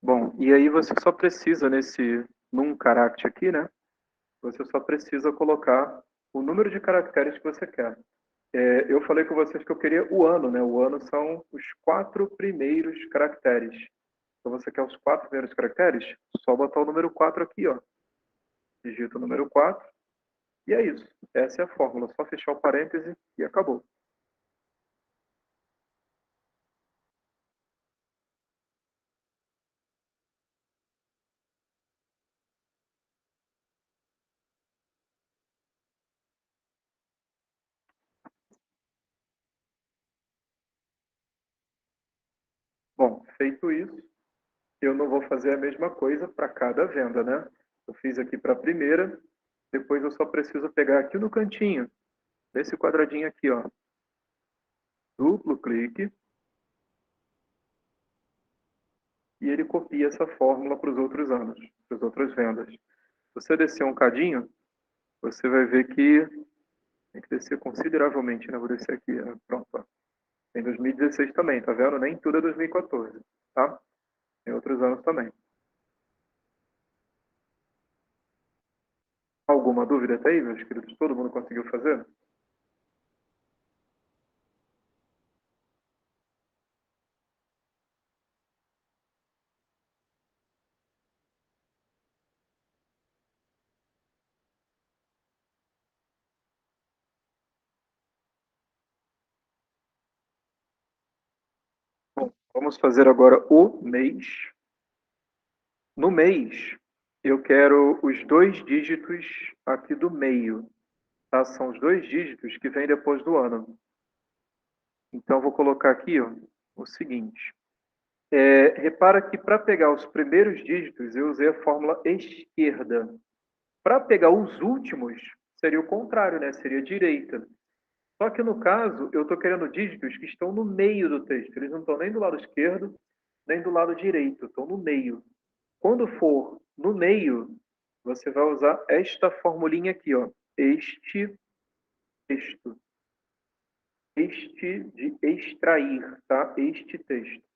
Bom, e aí você só precisa num carácter aqui, né? Você só precisa colocar o número de caracteres que você quer. Eu falei com vocês que eu queria o ano, né? O ano são os 4 primeiros caracteres. Então você quer os 4 primeiros caracteres? Só botar o número 4 aqui, ó. Digita o número 4 e é isso. Essa é a fórmula. Só fechar o parêntese e acabou. Bom, feito isso, eu não vou fazer a mesma coisa para cada venda, né? Eu fiz aqui para a primeira, depois eu só preciso pegar aqui no cantinho, nesse quadradinho aqui, ó. Duplo clique e ele copia essa fórmula para os outros anos, para as outras vendas. Se você descer um cadinho, você vai ver que tem que descer consideravelmente, né? Vou descer aqui, pronto, ó. Tem 2016 também, tá vendo? Nem tudo é 2014, tá? Tem outros anos também. Alguma dúvida até aí, meus queridos? Todo mundo conseguiu fazer? Bom, vamos fazer agora o mês. No mês, eu quero os 2 dígitos aqui do meio, tá? São os 2 dígitos que vêm depois do ano. Então, vou colocar aqui, ó, o seguinte. Repara que para pegar os primeiros dígitos, eu usei a fórmula esquerda. Para pegar os últimos, seria o contrário, né? Seria direita. Só que no caso, eu estou querendo dígitos que estão no meio do texto. Eles não estão nem do lado esquerdo, nem do lado direito, estão no meio. Quando for no meio, você vai usar esta formulinha aqui, ó. Este texto. Este de extrair, tá? Este texto.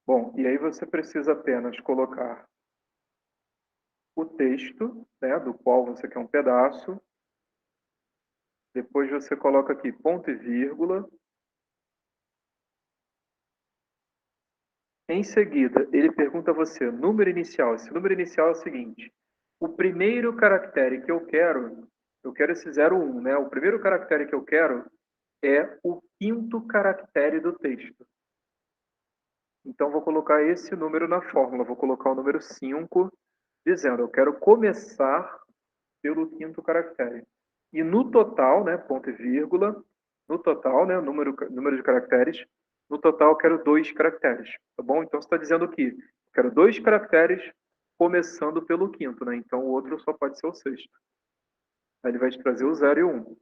Bom, e aí você precisa apenas colocar o texto, né, do qual você quer um pedaço. Depois você coloca aqui ponto e vírgula. Em seguida, ele pergunta a você, número inicial. Esse número inicial é o seguinte: o primeiro caractere que eu quero esse 01, né? O primeiro caractere que eu quero é o quinto caractere do texto. Então, vou colocar esse número na fórmula. Vou colocar o número 5, dizendo, eu quero começar pelo quinto caractere. E no total, né, ponto e vírgula, no total, né, número de caracteres, no total eu quero 2 caracteres, tá bom? Então, você está dizendo que eu quero 2 caracteres começando pelo quinto, né? Então o outro só pode ser o sexto. Aí ele vai te trazer o 0 e o 1.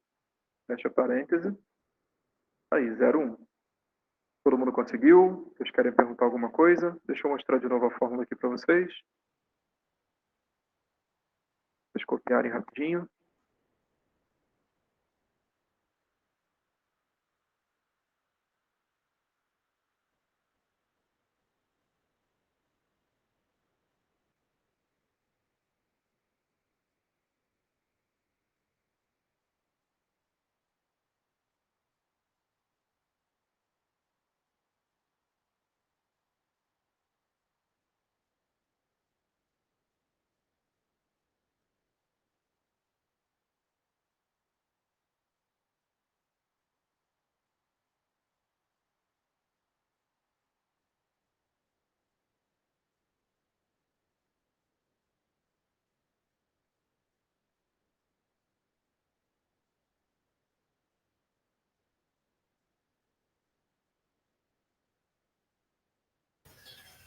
Fecha parêntese. Aí, 0, 1. Todo mundo conseguiu? Vocês querem perguntar alguma coisa? Deixa eu mostrar de novo a fórmula aqui para vocês. Vocês copiarem rapidinho.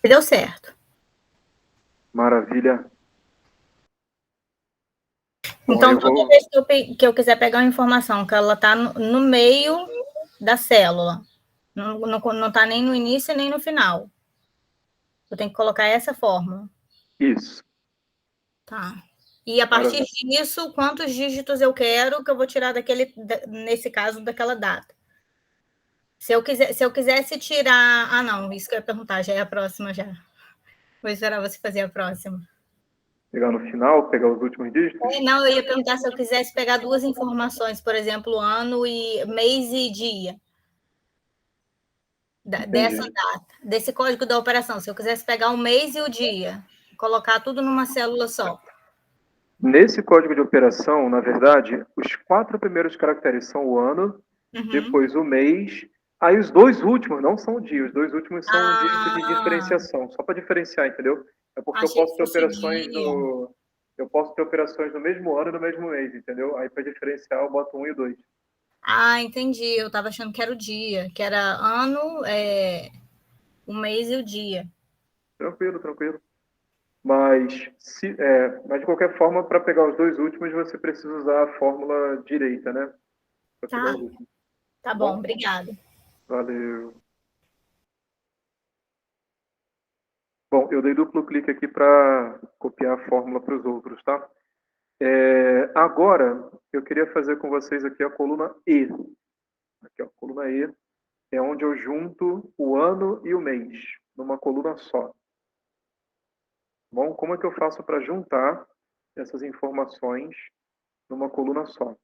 Deu certo. Maravilha. Bom, Então, eu toda vou... vez que eu quiser pegar uma informação que ela está no meio da célula, não está nem no início nem no final, eu tenho que colocar essa fórmula. Isso. Tá. E a partir disso, quantos dígitos eu quero que eu vou tirar nesse caso, daquela data? Se eu quisesse tirar... Ah, não, isso que eu ia perguntar, já é a próxima já. Vou esperar você fazer a próxima. Pegar no final, pegar os últimos dígitos? Não, eu ia perguntar se eu quisesse pegar duas informações, por exemplo, ano e mês e dia. Dessa data, desse código da operação. Se eu quisesse pegar o mês e o dia, colocar tudo numa célula só. Nesse código de operação, na verdade, os 4 primeiros caracteres são o ano, depois o mês, aí os 2 últimos não são o dia, os 2 últimos são um dígito de diferenciação, só para diferenciar, entendeu? É porque eu posso ter operações no mesmo ano e no mesmo mês, entendeu? Aí para diferenciar eu boto 1 e 2. Ah, entendi. Eu estava achando que era o dia, que era ano, o mês e o dia. Tranquilo, tranquilo. Mas de qualquer forma, para pegar os 2 últimos, você precisa usar a fórmula direita, né? Para pegar o último. Tá bom, obrigada. Valeu. Bom, eu dei duplo clique aqui para copiar a fórmula para os outros, tá? Agora, eu queria fazer com vocês aqui a coluna E. Aqui, ó, a coluna E é onde eu junto o ano e o mês, numa coluna só. Bom, como é que eu faço para juntar essas informações numa coluna só?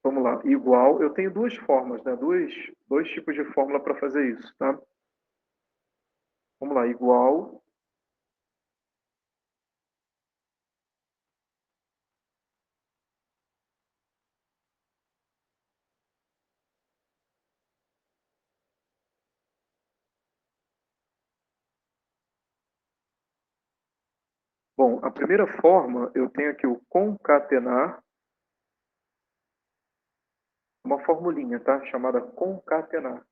Vamos lá, igual, eu tenho duas formas, né? Dois tipos de fórmula para fazer isso, tá? Vamos lá, igual. Bom, a primeira forma, eu tenho aqui o concatenar, uma formulinha, tá? Chamada concatenar.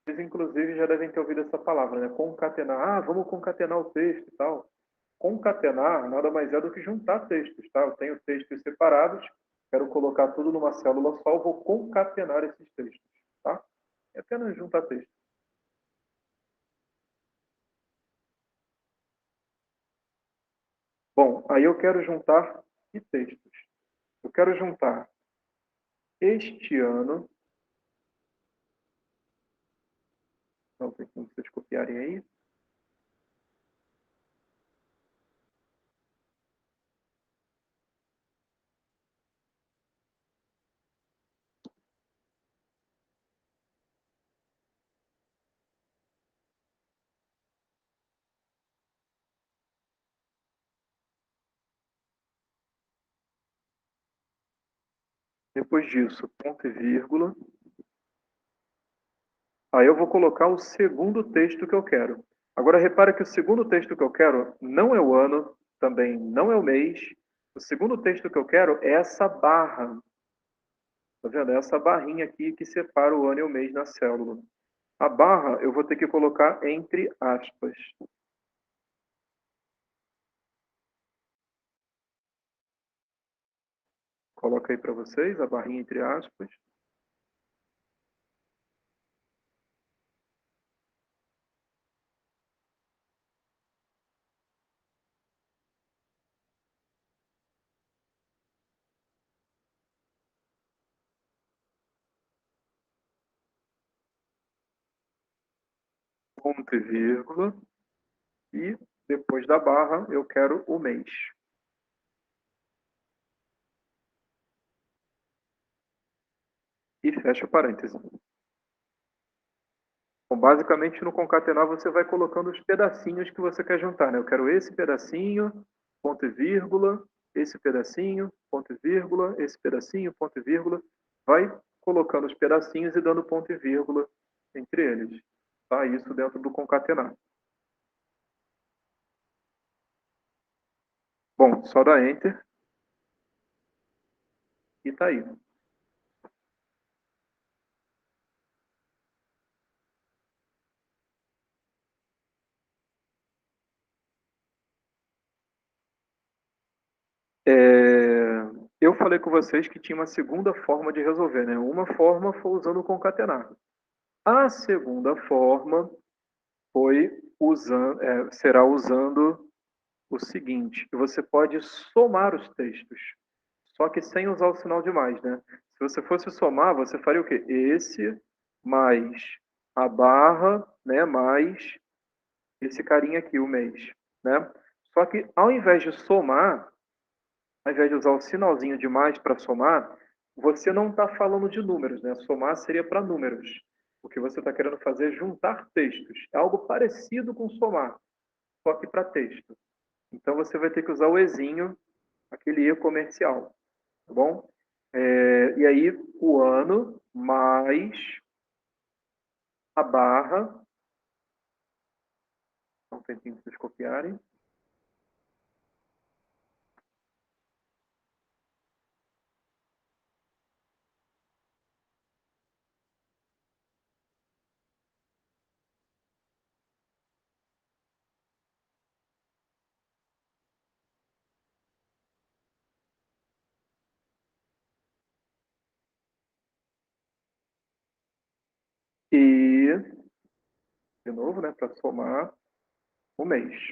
Vocês, inclusive, já devem ter ouvido essa palavra, né? Concatenar. Ah, vamos concatenar o texto e tal. Concatenar nada mais é do que juntar textos, tá? Eu tenho textos separados, quero colocar tudo numa célula só, eu vou concatenar esses textos, tá? É apenas juntar texto. Bom, aí eu quero juntar que textos? Eu quero juntar este ano. Não sei como vocês copiarem aí. Depois disso, ponto e vírgula. Aí eu vou colocar o segundo texto que eu quero. Agora, repara que o segundo texto que eu quero não é o ano, também não é o mês. O segundo texto que eu quero é essa barra. Tá vendo? É essa barrinha aqui que separa o ano e o mês na célula. A barra eu vou ter que colocar entre aspas. Coloca aí para vocês a barrinha entre aspas. Ponto e vírgula. E depois da barra eu quero o mês. E fecha o parêntese. Bom, basicamente, no concatenar, você vai colocando os pedacinhos que você quer juntar, né? Eu quero esse pedacinho, ponto e vírgula, esse pedacinho, ponto e vírgula, esse pedacinho, ponto e vírgula. Vai colocando os pedacinhos e dando ponto e vírgula entre eles. Tá? Isso dentro do concatenar. Bom, só dá Enter. E tá aí. Eu falei com vocês que tinha uma segunda forma de resolver, né? Uma forma foi usando o concatenar. A segunda forma será usando o seguinte: você pode somar os textos, só que sem usar o sinal de mais, né? Se você fosse somar, você faria o quê? Esse mais a barra, né? Mais esse carinha aqui, o mês, né? Só que ao invés de somar, ao invés de usar o sinalzinho de mais para somar, você não está falando de números, né? Somar seria para números. O que você está querendo fazer é juntar textos. É algo parecido com somar, só que para texto. Então você vai ter que usar o ezinho, aquele e comercial, tá bom? E aí o ano mais a barra, um tempinho para vocês copiarem. E, de novo, né, para somar o mês.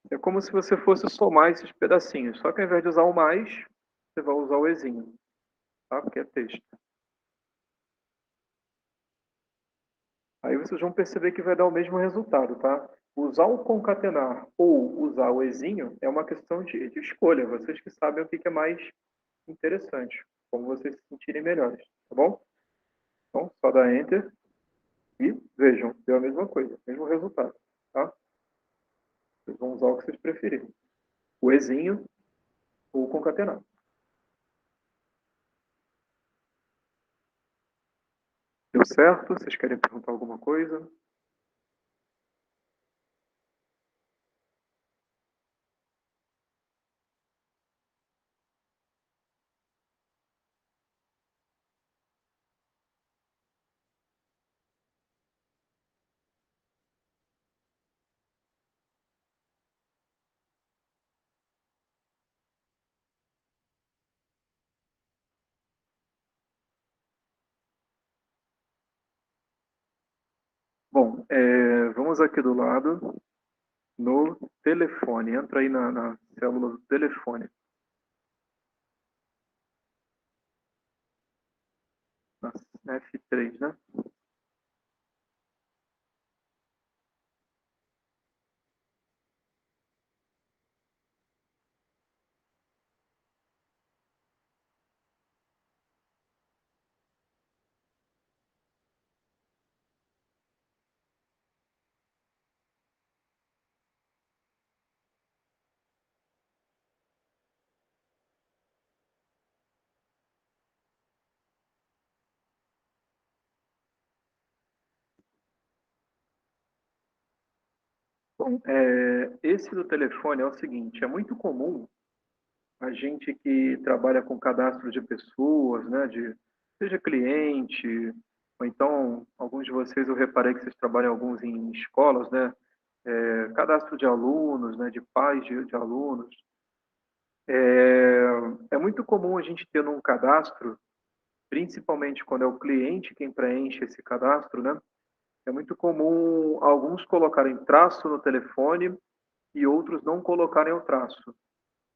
É como se você fosse somar esses pedacinhos, só que ao invés de usar o mais, você vai usar o ezinho, tá? Porque é texto. Aí vocês vão perceber que vai dar o mesmo resultado, tá? Usar o concatenar ou usar o ezinho é uma questão de escolha. Vocês que sabem o que é mais interessante, como vocês se sentirem melhores, tá bom? Então, só dá Enter e vejam, deu a mesma coisa, mesmo resultado, tá? Vocês vão usar o que vocês preferirem. O ezinho ou o concatenar. Deu certo? Vocês querem perguntar alguma coisa? Bom, vamos aqui do lado no telefone. Entra aí na célula do telefone. Na F3, né? Bom, esse do telefone é o seguinte, é muito comum a gente que trabalha com cadastro de pessoas, né, de seja cliente, ou então, alguns de vocês eu reparei que vocês trabalham alguns em escolas, né? Cadastro de alunos, né? De pais de alunos. É muito comum a gente ter num cadastro, principalmente quando é o cliente quem preenche esse cadastro, né? É muito comum alguns colocarem traço no telefone e outros não colocarem o traço.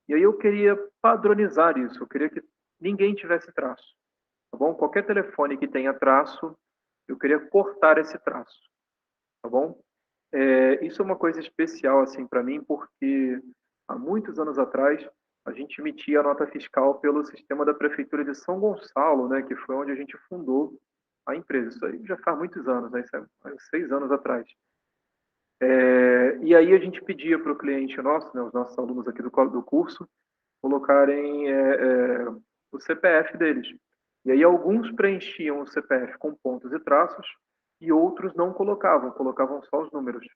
E aí eu queria padronizar isso, eu queria que ninguém tivesse traço, tá bom? Qualquer telefone que tenha traço, eu queria cortar esse traço, tá bom? Isso é uma coisa especial assim para mim, porque há muitos anos atrás a gente emitia a nota fiscal pelo sistema da prefeitura de São Gonçalo, né, que foi onde a gente fundou a empresa. Isso aí já faz muitos anos, né, isso é 6 anos atrás. E aí a gente pedia para o cliente nosso, né, os nossos alunos aqui do curso, colocarem o CPF deles. E aí alguns preenchiam o CPF com pontos e traços e outros não colocavam, colocavam só os números.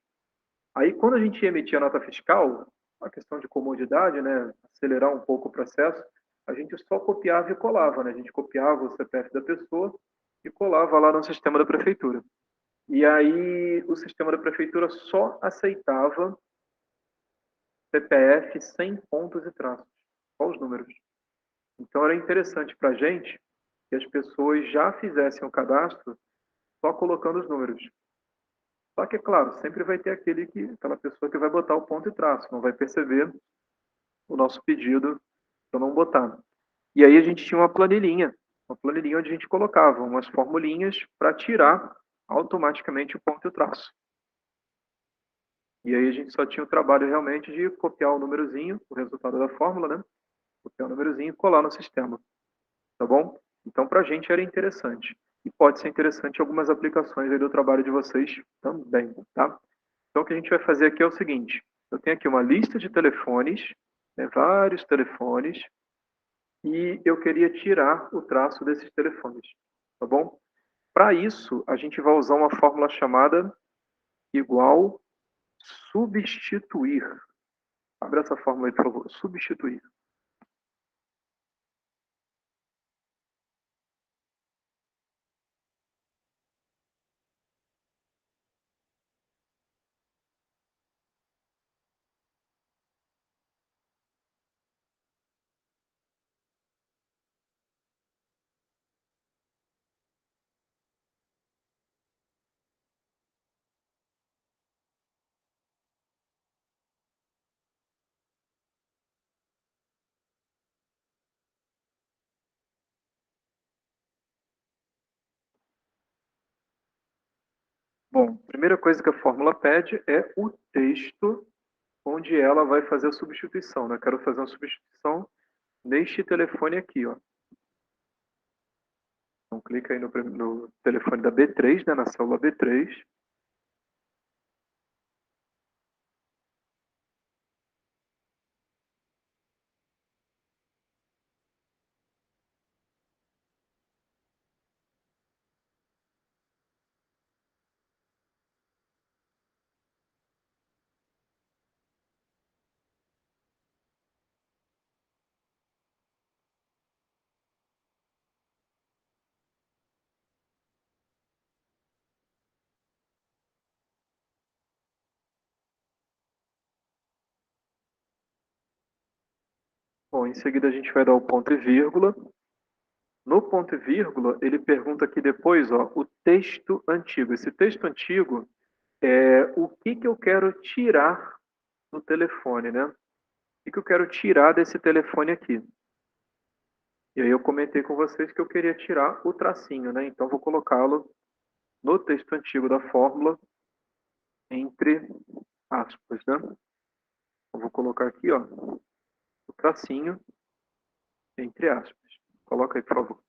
Aí quando a gente emitia a nota fiscal, uma questão de comodidade, né, acelerar um pouco o processo, a gente só copiava e colava, né? A gente copiava o CPF da pessoa e colava lá no sistema da prefeitura. E aí o sistema da prefeitura só aceitava CPF sem pontos e traços, só os números. Então era interessante para a gente que as pessoas já fizessem o cadastro só colocando os números. Só que, é claro, sempre vai ter aquela pessoa que vai botar o ponto e traço, não vai perceber o nosso pedido para não botar. E aí a gente tinha uma planilhinha onde a gente colocava umas formulinhas para tirar automaticamente o ponto e o traço. E aí a gente só tinha o trabalho realmente de copiar o númerozinho, o resultado da fórmula, né? Copiar o númerozinho e colar no sistema, tá bom? Então, para a gente era interessante. E pode ser interessante algumas aplicações aí do trabalho de vocês também, tá? Então, o que a gente vai fazer aqui é o seguinte: eu tenho aqui uma lista de telefones, né, vários telefones, e eu queria tirar o traço desses telefones, tá bom? Para isso, a gente vai usar uma fórmula chamada igual substituir. Abre essa fórmula aí, por favor. Substituir. Bom, a primeira coisa que a fórmula pede é o texto onde ela vai fazer a substituição, né? Quero fazer uma substituição neste telefone aqui, ó. Então clica aí no telefone da B3, né, na célula B3. Bom, em seguida a gente vai dar o ponto e vírgula. No ponto e vírgula, ele pergunta aqui depois, ó, o texto antigo. Esse texto antigo é o que eu quero tirar no telefone, né? O que eu quero tirar desse telefone aqui? E aí eu comentei com vocês que eu queria tirar o tracinho, né? Então vou colocá-lo no texto antigo da fórmula entre aspas, né? Eu vou colocar aqui, ó, o tracinho entre aspas. Coloca aí, por favor.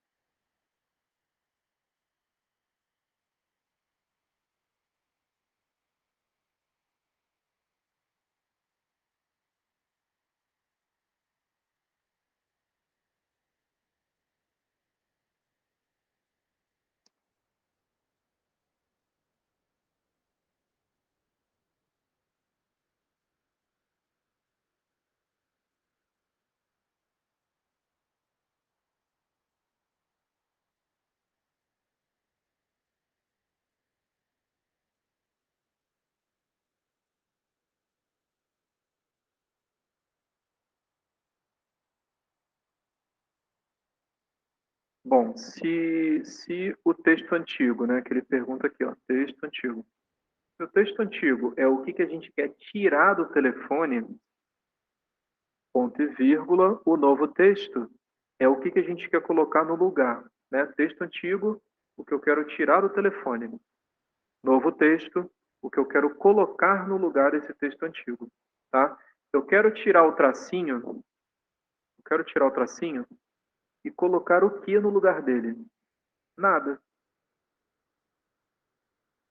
Bom, se o texto antigo, né, que ele pergunta aqui, ó, texto antigo. Se o texto antigo é o que a gente quer tirar do telefone, ponto e vírgula, o novo texto é o que a gente quer colocar no lugar, né? Texto antigo, o que eu quero tirar do telefone. Novo texto, o que eu quero colocar no lugar desse texto antigo, tá? Eu quero tirar o tracinho, e colocar o que no lugar dele? Nada,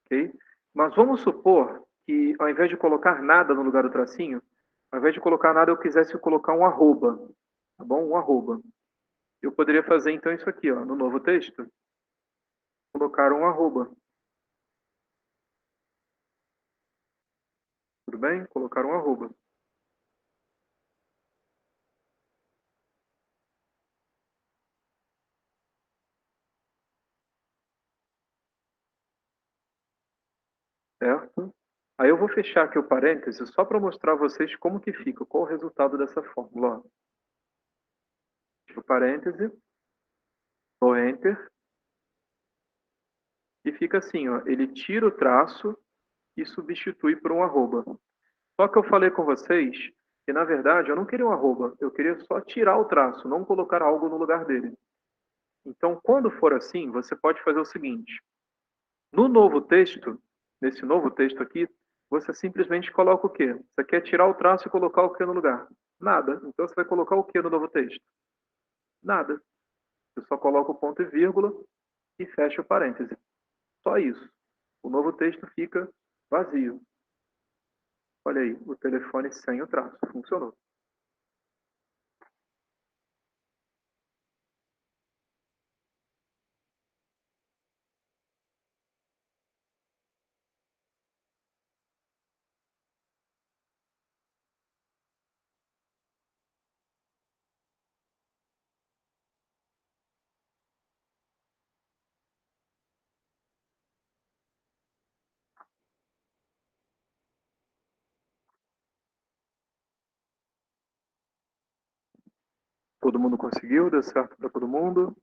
ok? Mas vamos supor que ao invés de colocar nada no lugar do tracinho, ao invés de colocar nada, eu quisesse colocar um arroba, tá bom? Um arroba. Eu poderia fazer então isso aqui, ó, no novo texto, colocar um arroba. Tudo bem? Colocar um arroba. Certo? Aí eu vou fechar aqui o parêntese só para mostrar a vocês como que fica, qual o resultado dessa fórmula. Ó. Fecho o parêntese, dou Enter, e fica assim, ó, ele tira o traço e substitui por um arroba. Só que eu falei com vocês que, na verdade, eu não queria um arroba, eu queria só tirar o traço, não colocar algo no lugar dele. Então, quando for assim, você pode fazer o seguinte. No novo texto, nesse novo texto aqui, você simplesmente coloca o quê? Você quer tirar o traço e colocar o que no lugar? Nada. Então, você vai colocar o que no novo texto? Nada. Você só coloca o ponto e vírgula e fecha o parêntese. Só isso. O novo texto fica vazio. Olha aí, o telefone sem o traço. Funcionou. Todo mundo conseguiu? Deu certo para todo mundo?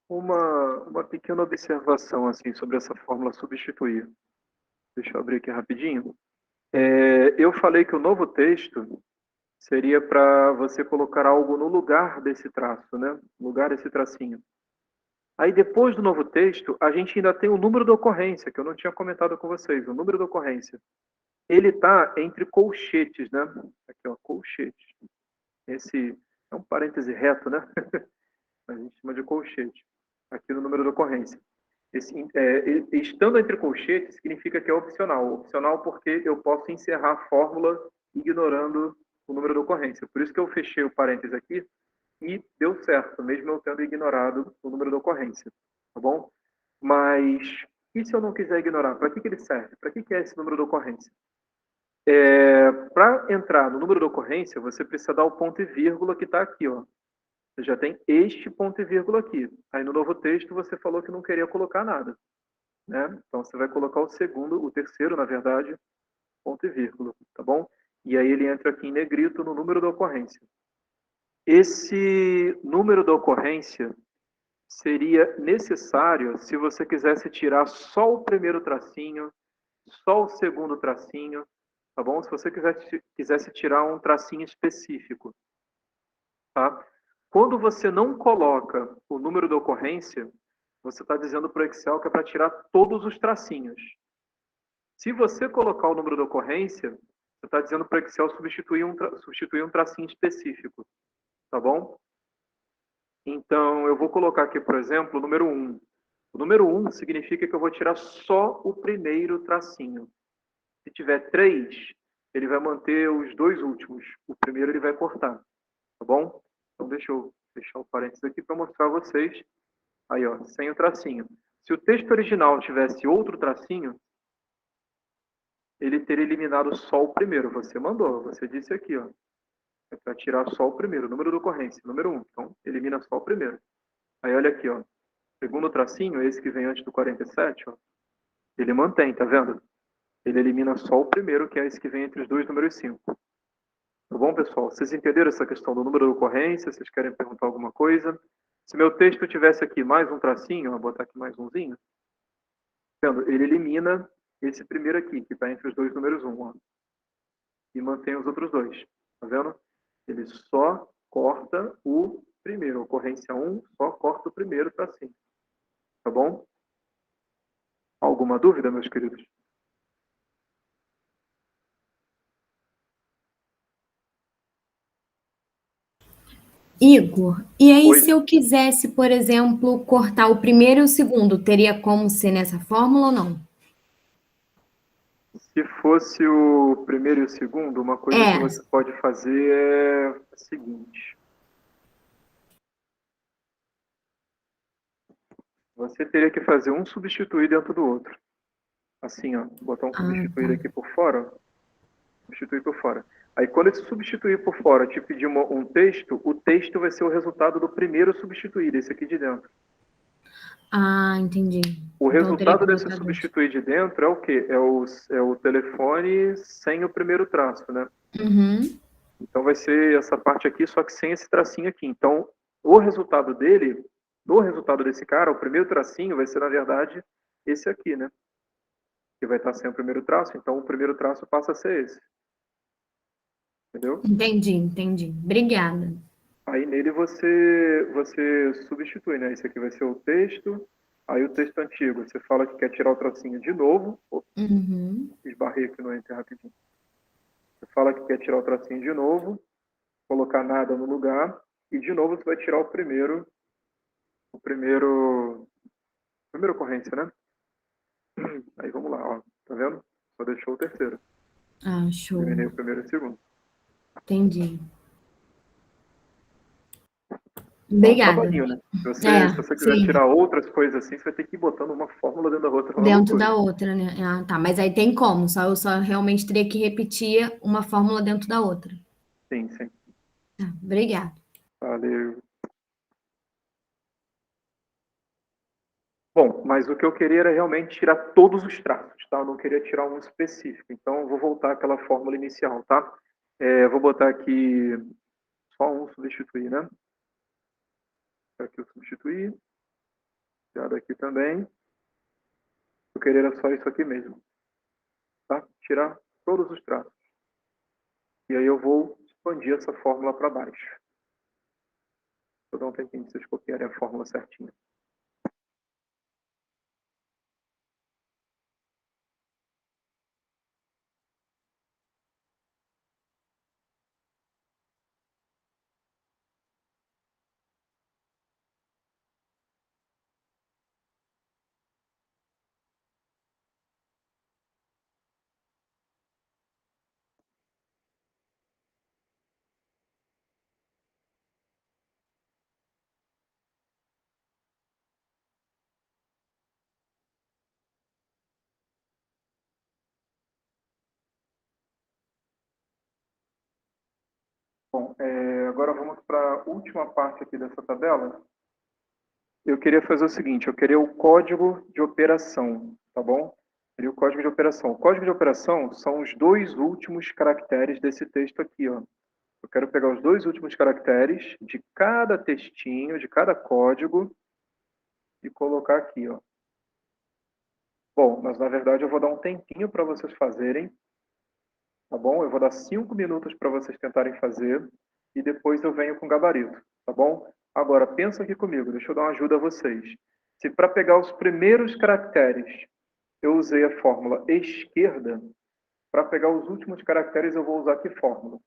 Uma pequena observação assim sobre essa fórmula substituir. Deixa eu abrir aqui rapidinho. Eu falei que o novo texto seria para você colocar algo no lugar desse traço, né? No lugar desse tracinho. Aí depois do novo texto, a gente ainda tem o número da ocorrência, que eu não tinha comentado com vocês, o número da ocorrência. Ele está entre colchetes, né? Aqui, ó, colchetes. Esse é um parêntese reto, né? A gente chama de colchete. Aqui no número da ocorrência. Estando entre colchetes, significa que é opcional. Opcional porque eu posso encerrar a fórmula ignorando o número da ocorrência. Por isso que eu fechei o parênteses aqui e deu certo, mesmo eu tendo ignorado o número da ocorrência. Tá bom? Mas, e se eu não quiser ignorar? Para que ele serve? Para que é esse número da ocorrência? Para entrar no número da ocorrência, você precisa dar o ponto e vírgula que está aqui, ó. Você já tem este ponto e vírgula aqui. Aí no novo texto você falou que não queria colocar nada, né? Então você vai colocar o terceiro, na verdade, ponto e vírgula, tá bom? E aí ele entra aqui em negrito no número da ocorrência. Esse número da ocorrência seria necessário se você quisesse tirar só o primeiro tracinho, só o segundo tracinho, tá bom? Se você quisesse tirar um tracinho específico, tá? Quando você não coloca o número da ocorrência, você está dizendo para o Excel que é para tirar todos os tracinhos. Se você colocar o número da ocorrência, você está dizendo para o Excel substituir um tracinho específico, tá bom? Então, eu vou colocar aqui, por exemplo, o número 1. O número 1 significa que eu vou tirar só o primeiro tracinho. Se tiver 3, ele vai manter os dois últimos. O primeiro ele vai cortar, tá bom? Então, deixa eu fechar o parênteses aqui para mostrar a vocês. Aí, ó, sem o tracinho. Se o texto original tivesse outro tracinho, ele teria eliminado só o primeiro. Você mandou, você disse aqui, ó. É para tirar só o primeiro, o número da ocorrência, número 1. Então, elimina só o primeiro. Aí, olha aqui, ó. Segundo tracinho, esse que vem antes do 47, ó, ele mantém, tá vendo? Ele elimina só o primeiro, que é esse que vem entre os dois números 5. Tá bom, pessoal? Vocês entenderam essa questão do número da ocorrência? Vocês querem perguntar alguma coisa? Se meu texto tivesse aqui mais um tracinho, vou botar aqui mais umzinho, tá vendo? Ele elimina esse primeiro aqui, que está entre os dois números 1, ó, e mantém os outros dois. Tá vendo? Ele só corta o primeiro. Ocorrência 1 só corta o primeiro tracinho. Tá bom? Alguma dúvida, meus queridos? Igor, e aí Oi. se eu quisesse, por exemplo, cortar o primeiro e o segundo, teria como ser nessa fórmula ou não? Se fosse o primeiro e o segundo, uma coisa que você pode fazer é a seguinte. Você teria que fazer um substituir dentro do outro. Assim, ó, botar um substituir aqui por fora, substituir por fora. Aí, quando esse substituir por fora te pedir um texto, o texto vai ser o resultado do primeiro substituir, desse aqui de dentro. Ah, entendi. O Então, eu teria resultado que desse botar dois. substituir de dentro é o quê? É o telefone sem o primeiro traço, né? Uhum. Então, vai ser essa parte aqui, só que sem esse tracinho aqui. Então, o resultado dele, no resultado desse cara, o primeiro tracinho vai ser, na verdade, esse aqui, né? Que vai estar sem o primeiro traço. Então, o primeiro traço passa a ser esse. Entendeu? Entendi. Obrigada. Aí, nele, você substitui, né? Esse aqui vai ser o texto. Aí, o texto antigo, você fala que quer tirar o tracinho de novo. Uhum. Esbarrei aqui no Enter rapidinho. Você fala que quer tirar o tracinho de novo, colocar nada no lugar, e de novo você vai tirar a primeira ocorrência, né? Aí vamos lá, ó. Tá vendo? Só deixou o terceiro. Ah, show. Eliminei o primeiro e o segundo. Entendi. Dá um Obrigada. trabalhinho, né? Se você quiser sim. tirar outras coisas assim, você vai ter que ir botando uma fórmula dentro da outra. É uma Dentro loucura. da outra, né? Ah, tá. Mas aí tem como, eu só realmente teria que repetir uma fórmula dentro da outra. Sim, sim. Obrigada. Valeu. Bom, mas o que eu queria era realmente tirar todos os traços, tá? Eu não queria tirar um específico. Então, eu vou voltar àquela fórmula inicial, tá? Vou botar aqui só um substituir, né? Aqui o substituir. Tirar aqui também. Eu queria era só isso aqui mesmo, tá? Tirar todos os traços. E aí eu vou expandir essa fórmula para baixo. Vou dar um tempinho para vocês copiarem a fórmula certinha. Bom, agora vamos para a última parte aqui dessa tabela. Eu queria fazer o seguinte, eu queria o código de operação, tá bom? Eu queria o código de operação. O código de operação são os dois últimos caracteres desse texto aqui, ó. Eu quero pegar os dois últimos caracteres de cada textinho, de cada código, e colocar aqui, ó. Bom, mas na verdade eu vou dar um tempinho para vocês fazerem, tá bom? Eu vou dar 5 minutos para vocês tentarem fazer e depois eu venho com gabarito, tá bom? Agora, pensa aqui comigo, deixa eu dar uma ajuda a vocês. Se para pegar os primeiros caracteres eu usei a fórmula esquerda, para pegar os últimos caracteres eu vou usar que fórmula?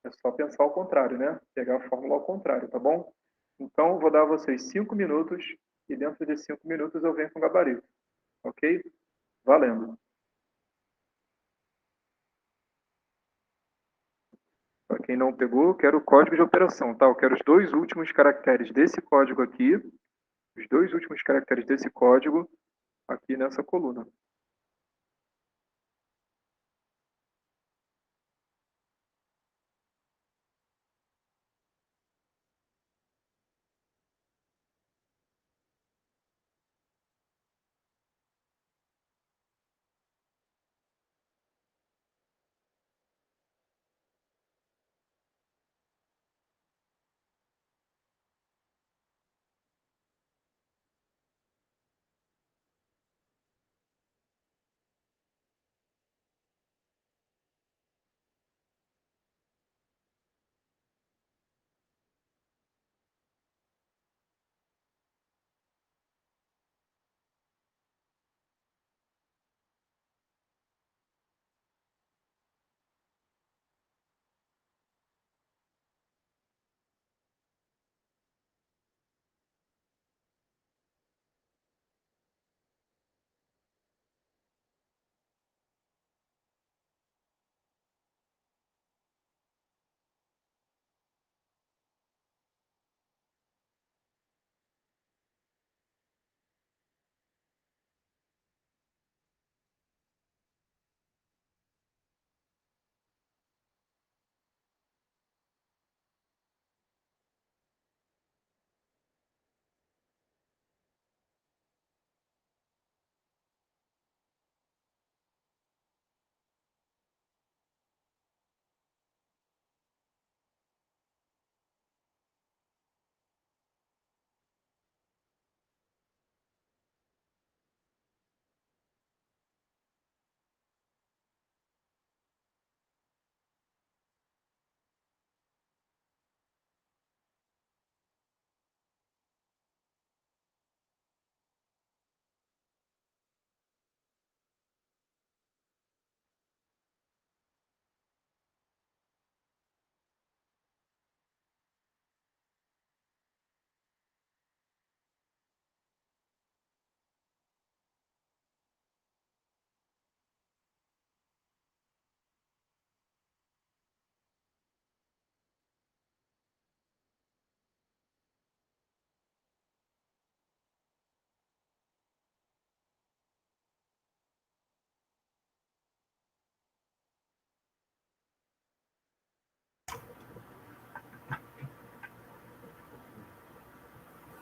É só pensar ao contrário, né? Pegar a fórmula ao contrário, tá bom? Então, vou dar a vocês 5 minutos e dentro de 5 minutos eu venho com gabarito, ok? Valendo. Para quem não pegou, eu quero o código de operação, tá? Eu quero os dois últimos caracteres desse código aqui, os dois últimos caracteres desse código aqui nessa coluna.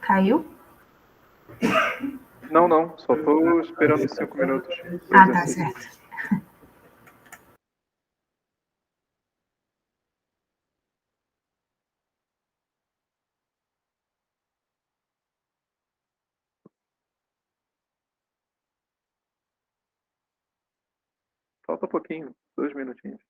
Caiu? Não, só estou esperando 5 minutos. Ah, tá certo. Falta pouquinho, 2 minutinhos.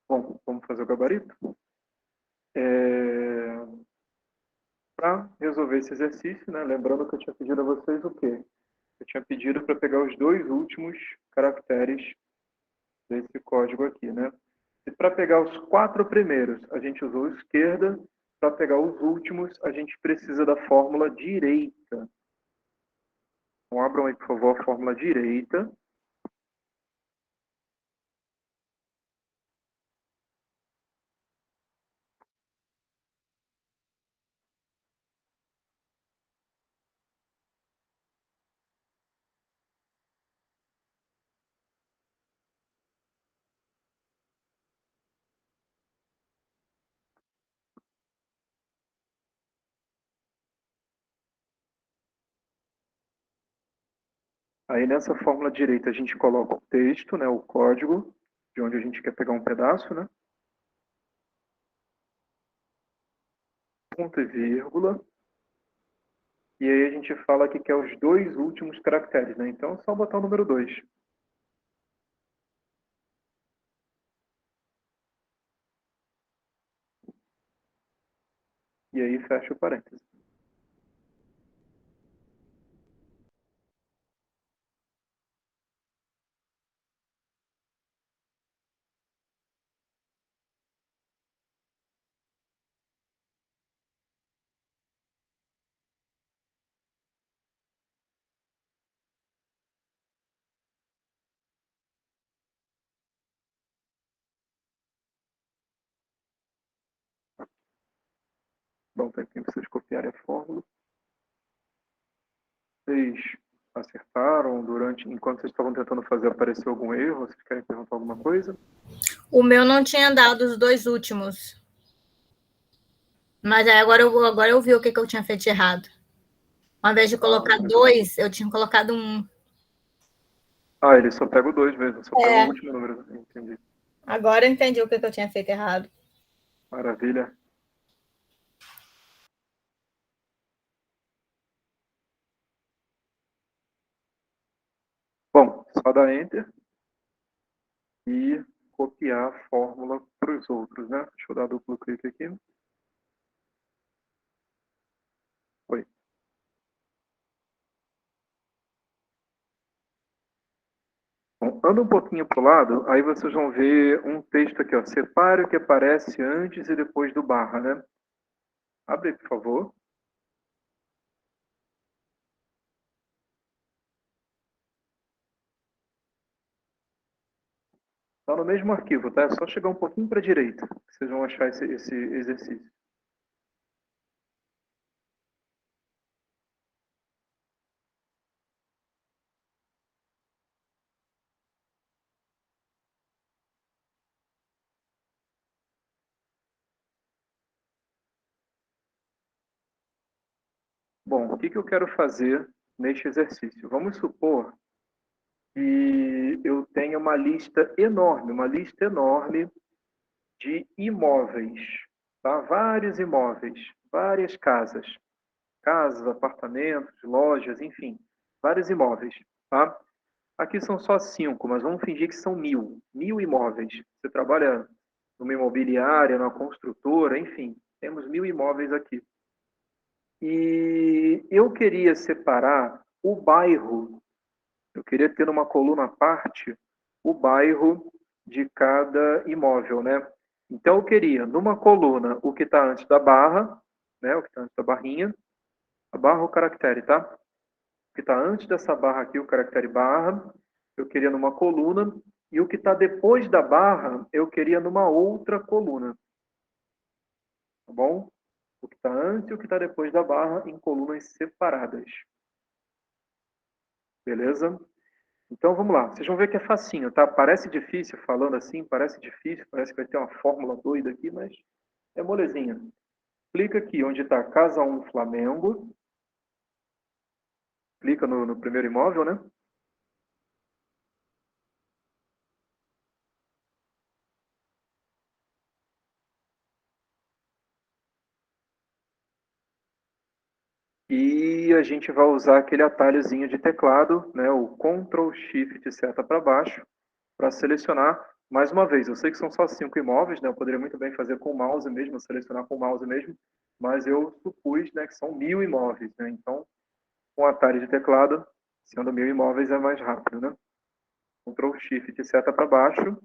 Bom, vamos fazer o gabarito? Para resolver esse exercício, né, lembrando que eu tinha pedido a vocês o quê? Eu tinha pedido para pegar os 2 últimos caracteres desse código aqui, né? E para pegar os 4 primeiros, a gente usou esquerda. Para pegar os últimos, a gente precisa da fórmula direita. Então, abram aí, por favor, a fórmula direita. Aí nessa fórmula direita a gente coloca o texto, né, o código, de onde a gente quer pegar um pedaço, né? Ponto e vírgula. E aí a gente fala que quer os 2 últimos caracteres, né? Então é só botar o número 2. E aí fecha o parênteses. Dá um tempinho para vocês copiarem a fórmula. Vocês acertaram enquanto vocês estavam tentando fazer, apareceu algum erro? Vocês querem perguntar alguma coisa? O meu não tinha dado os 2 últimos. Mas aí agora eu vi o que eu tinha feito de errado. Ao invés de colocar 2, eu tinha colocado 1. Ele só pega o 2 mesmo, só pega o último número. Entendi. Agora eu entendi o que eu tinha feito errado. Maravilha. Bom, só dar Enter e copiar a fórmula para os outros, né? Deixa eu dar duplo clique aqui. Foi. Bom, anda um pouquinho para o lado, aí vocês vão ver um texto aqui, ó. Separe o que aparece antes e depois do barra, né? Abre aí, por favor. Está no mesmo arquivo, tá? É só chegar um pouquinho para a direita, que vocês vão achar esse exercício. Bom, o que eu quero fazer neste exercício? Vamos supor que eu tenha uma lista enorme de imóveis, tá? Vários imóveis, várias casas, apartamentos, lojas, enfim, vários imóveis, tá? Aqui são só 5, mas vamos fingir que são 1.000 imóveis. Você trabalha numa imobiliária, numa construtora, enfim, temos 1.000 imóveis aqui. E eu queria separar o bairro, eu queria ter numa coluna à parte o bairro de cada imóvel, né? Então eu queria, numa coluna, o que está antes da barra, né? O que está antes da barrinha, a barra ou o caractere, tá? O que está antes dessa barra aqui, o caractere barra, eu queria numa coluna, e o que está depois da barra, eu queria numa outra coluna. Tá bom? O que está antes e o que está depois da barra em colunas separadas. Beleza? Então vamos lá. Vocês vão ver que é facinho, tá? Parece difícil falando assim, parece difícil, parece que vai ter uma fórmula doida aqui, mas é molezinha. Clica aqui onde está Casa 1 Flamengo. Clica no primeiro imóvel, né? E a gente vai usar aquele atalhozinho de teclado, né, o Ctrl Shift seta para baixo, para selecionar mais uma vez. Eu sei que são só 5 imóveis, né, eu poderia muito bem fazer com o mouse mesmo, selecionar com o mouse mesmo, mas eu supus, né, que são 1.000 imóveis, né, então com atalho de teclado, sendo 1.000 imóveis é mais rápido, né. Ctrl Shift seta para baixo,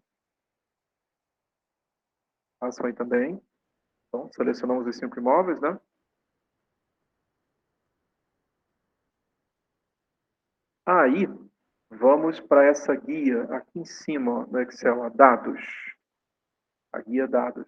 façam aí também. Então selecionamos os 5 imóveis, né. Aí, vamos para essa guia aqui em cima no Excel, ó, dados. A guia dados.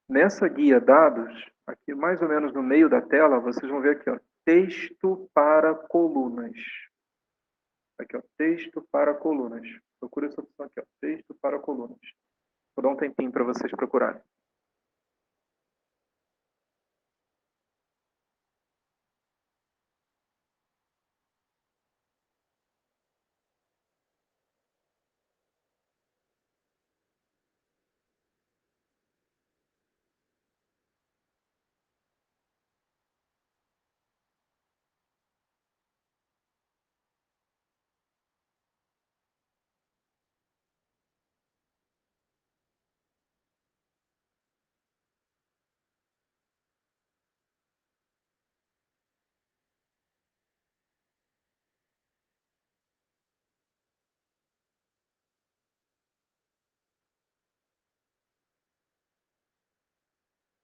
Nessa guia dados, aqui mais ou menos no meio da tela, vocês vão ver aqui, ó, texto para colunas. Aqui, ó, texto para colunas. Procura essa opção aqui, ó, texto para colunas. Vou dar um tempinho para vocês procurarem.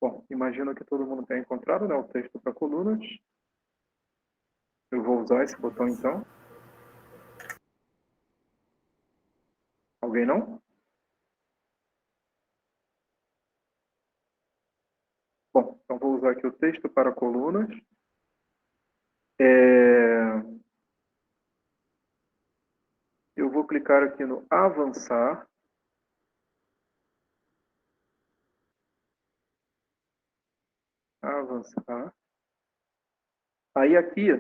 Bom, imagino que todo mundo tenha encontrado, né, o texto para colunas. Eu vou usar esse botão então. Alguém não? Bom, então vou usar aqui o texto para colunas. Eu vou clicar aqui no avançar. Avançar. Aí aqui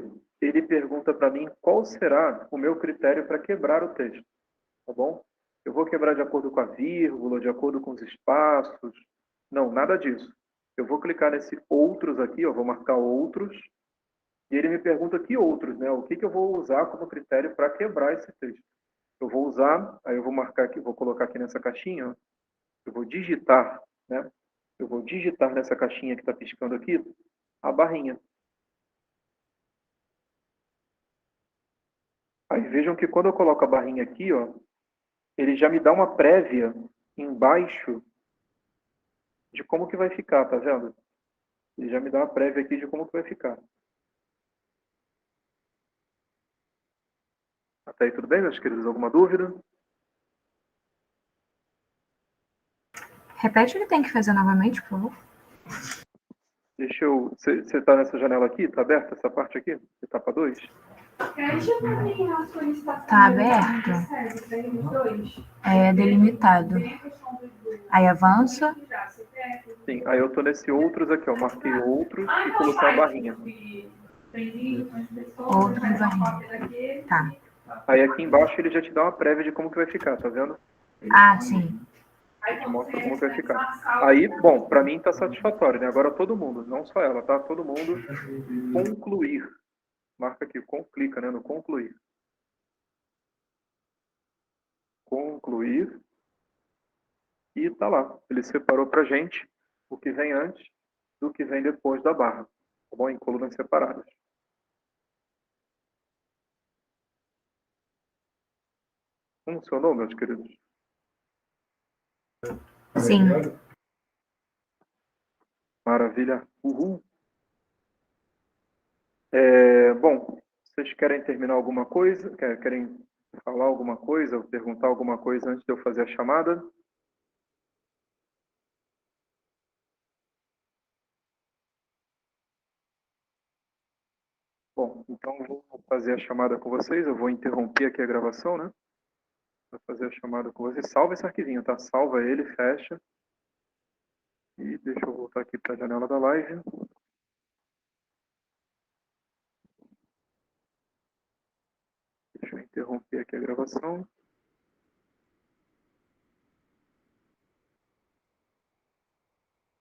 ele pergunta para mim qual será o meu critério para quebrar o texto, tá bom? Eu vou quebrar de acordo com a vírgula, de acordo com os espaços? Não, nada disso. Eu vou clicar nesse outros aqui, vou marcar outros, e ele me pergunta que outros, né? O que eu vou usar como critério para quebrar esse texto? Eu vou usar, aí eu vou marcar aqui, vou colocar aqui nessa caixinha, eu vou digitar, né? Eu vou digitar nessa caixinha que está piscando aqui a barrinha. Aí vejam que quando eu coloco a barrinha aqui, ele já me dá uma prévia embaixo de como que vai ficar, tá vendo? Ele já me dá uma prévia aqui de como que vai ficar. Até aí tudo bem, meus queridos? Alguma dúvida? Repete o que tem que fazer novamente, por favor. Deixa eu... Você está nessa janela aqui? Está aberta essa parte aqui? Etapa 2? Tá aberto. É delimitado. Aí avança. Sim, aí eu estou nesse outros aqui, marquei outros e coloquei uma barrinha. Outro barrinha. Tá. Aí aqui embaixo ele já te dá uma prévia de como que vai ficar, tá vendo? Ah, sim. Te mostra como que vai ficar. Aí, bom, para mim está satisfatório, né? Agora todo mundo, não só ela, tá? Todo mundo concluir. Marca aqui, clica, né, no concluir. Concluir. E tá lá. Ele separou pra gente o que vem antes do que vem depois da barra. Tá bom? Em colunas separadas. Funcionou, meus queridos? Sim. Maravilha. Uhul. Bom, vocês querem terminar alguma coisa? Querem falar alguma coisa ou perguntar alguma coisa antes de eu fazer a chamada? Bom, então eu vou fazer a chamada com vocês. Eu vou interromper aqui a gravação, né? Vou fazer a chamada com vocês. Salva esse arquivinho, tá? Salva ele, fecha. E deixa eu voltar aqui para a janela da live. Deixa eu interromper aqui a gravação.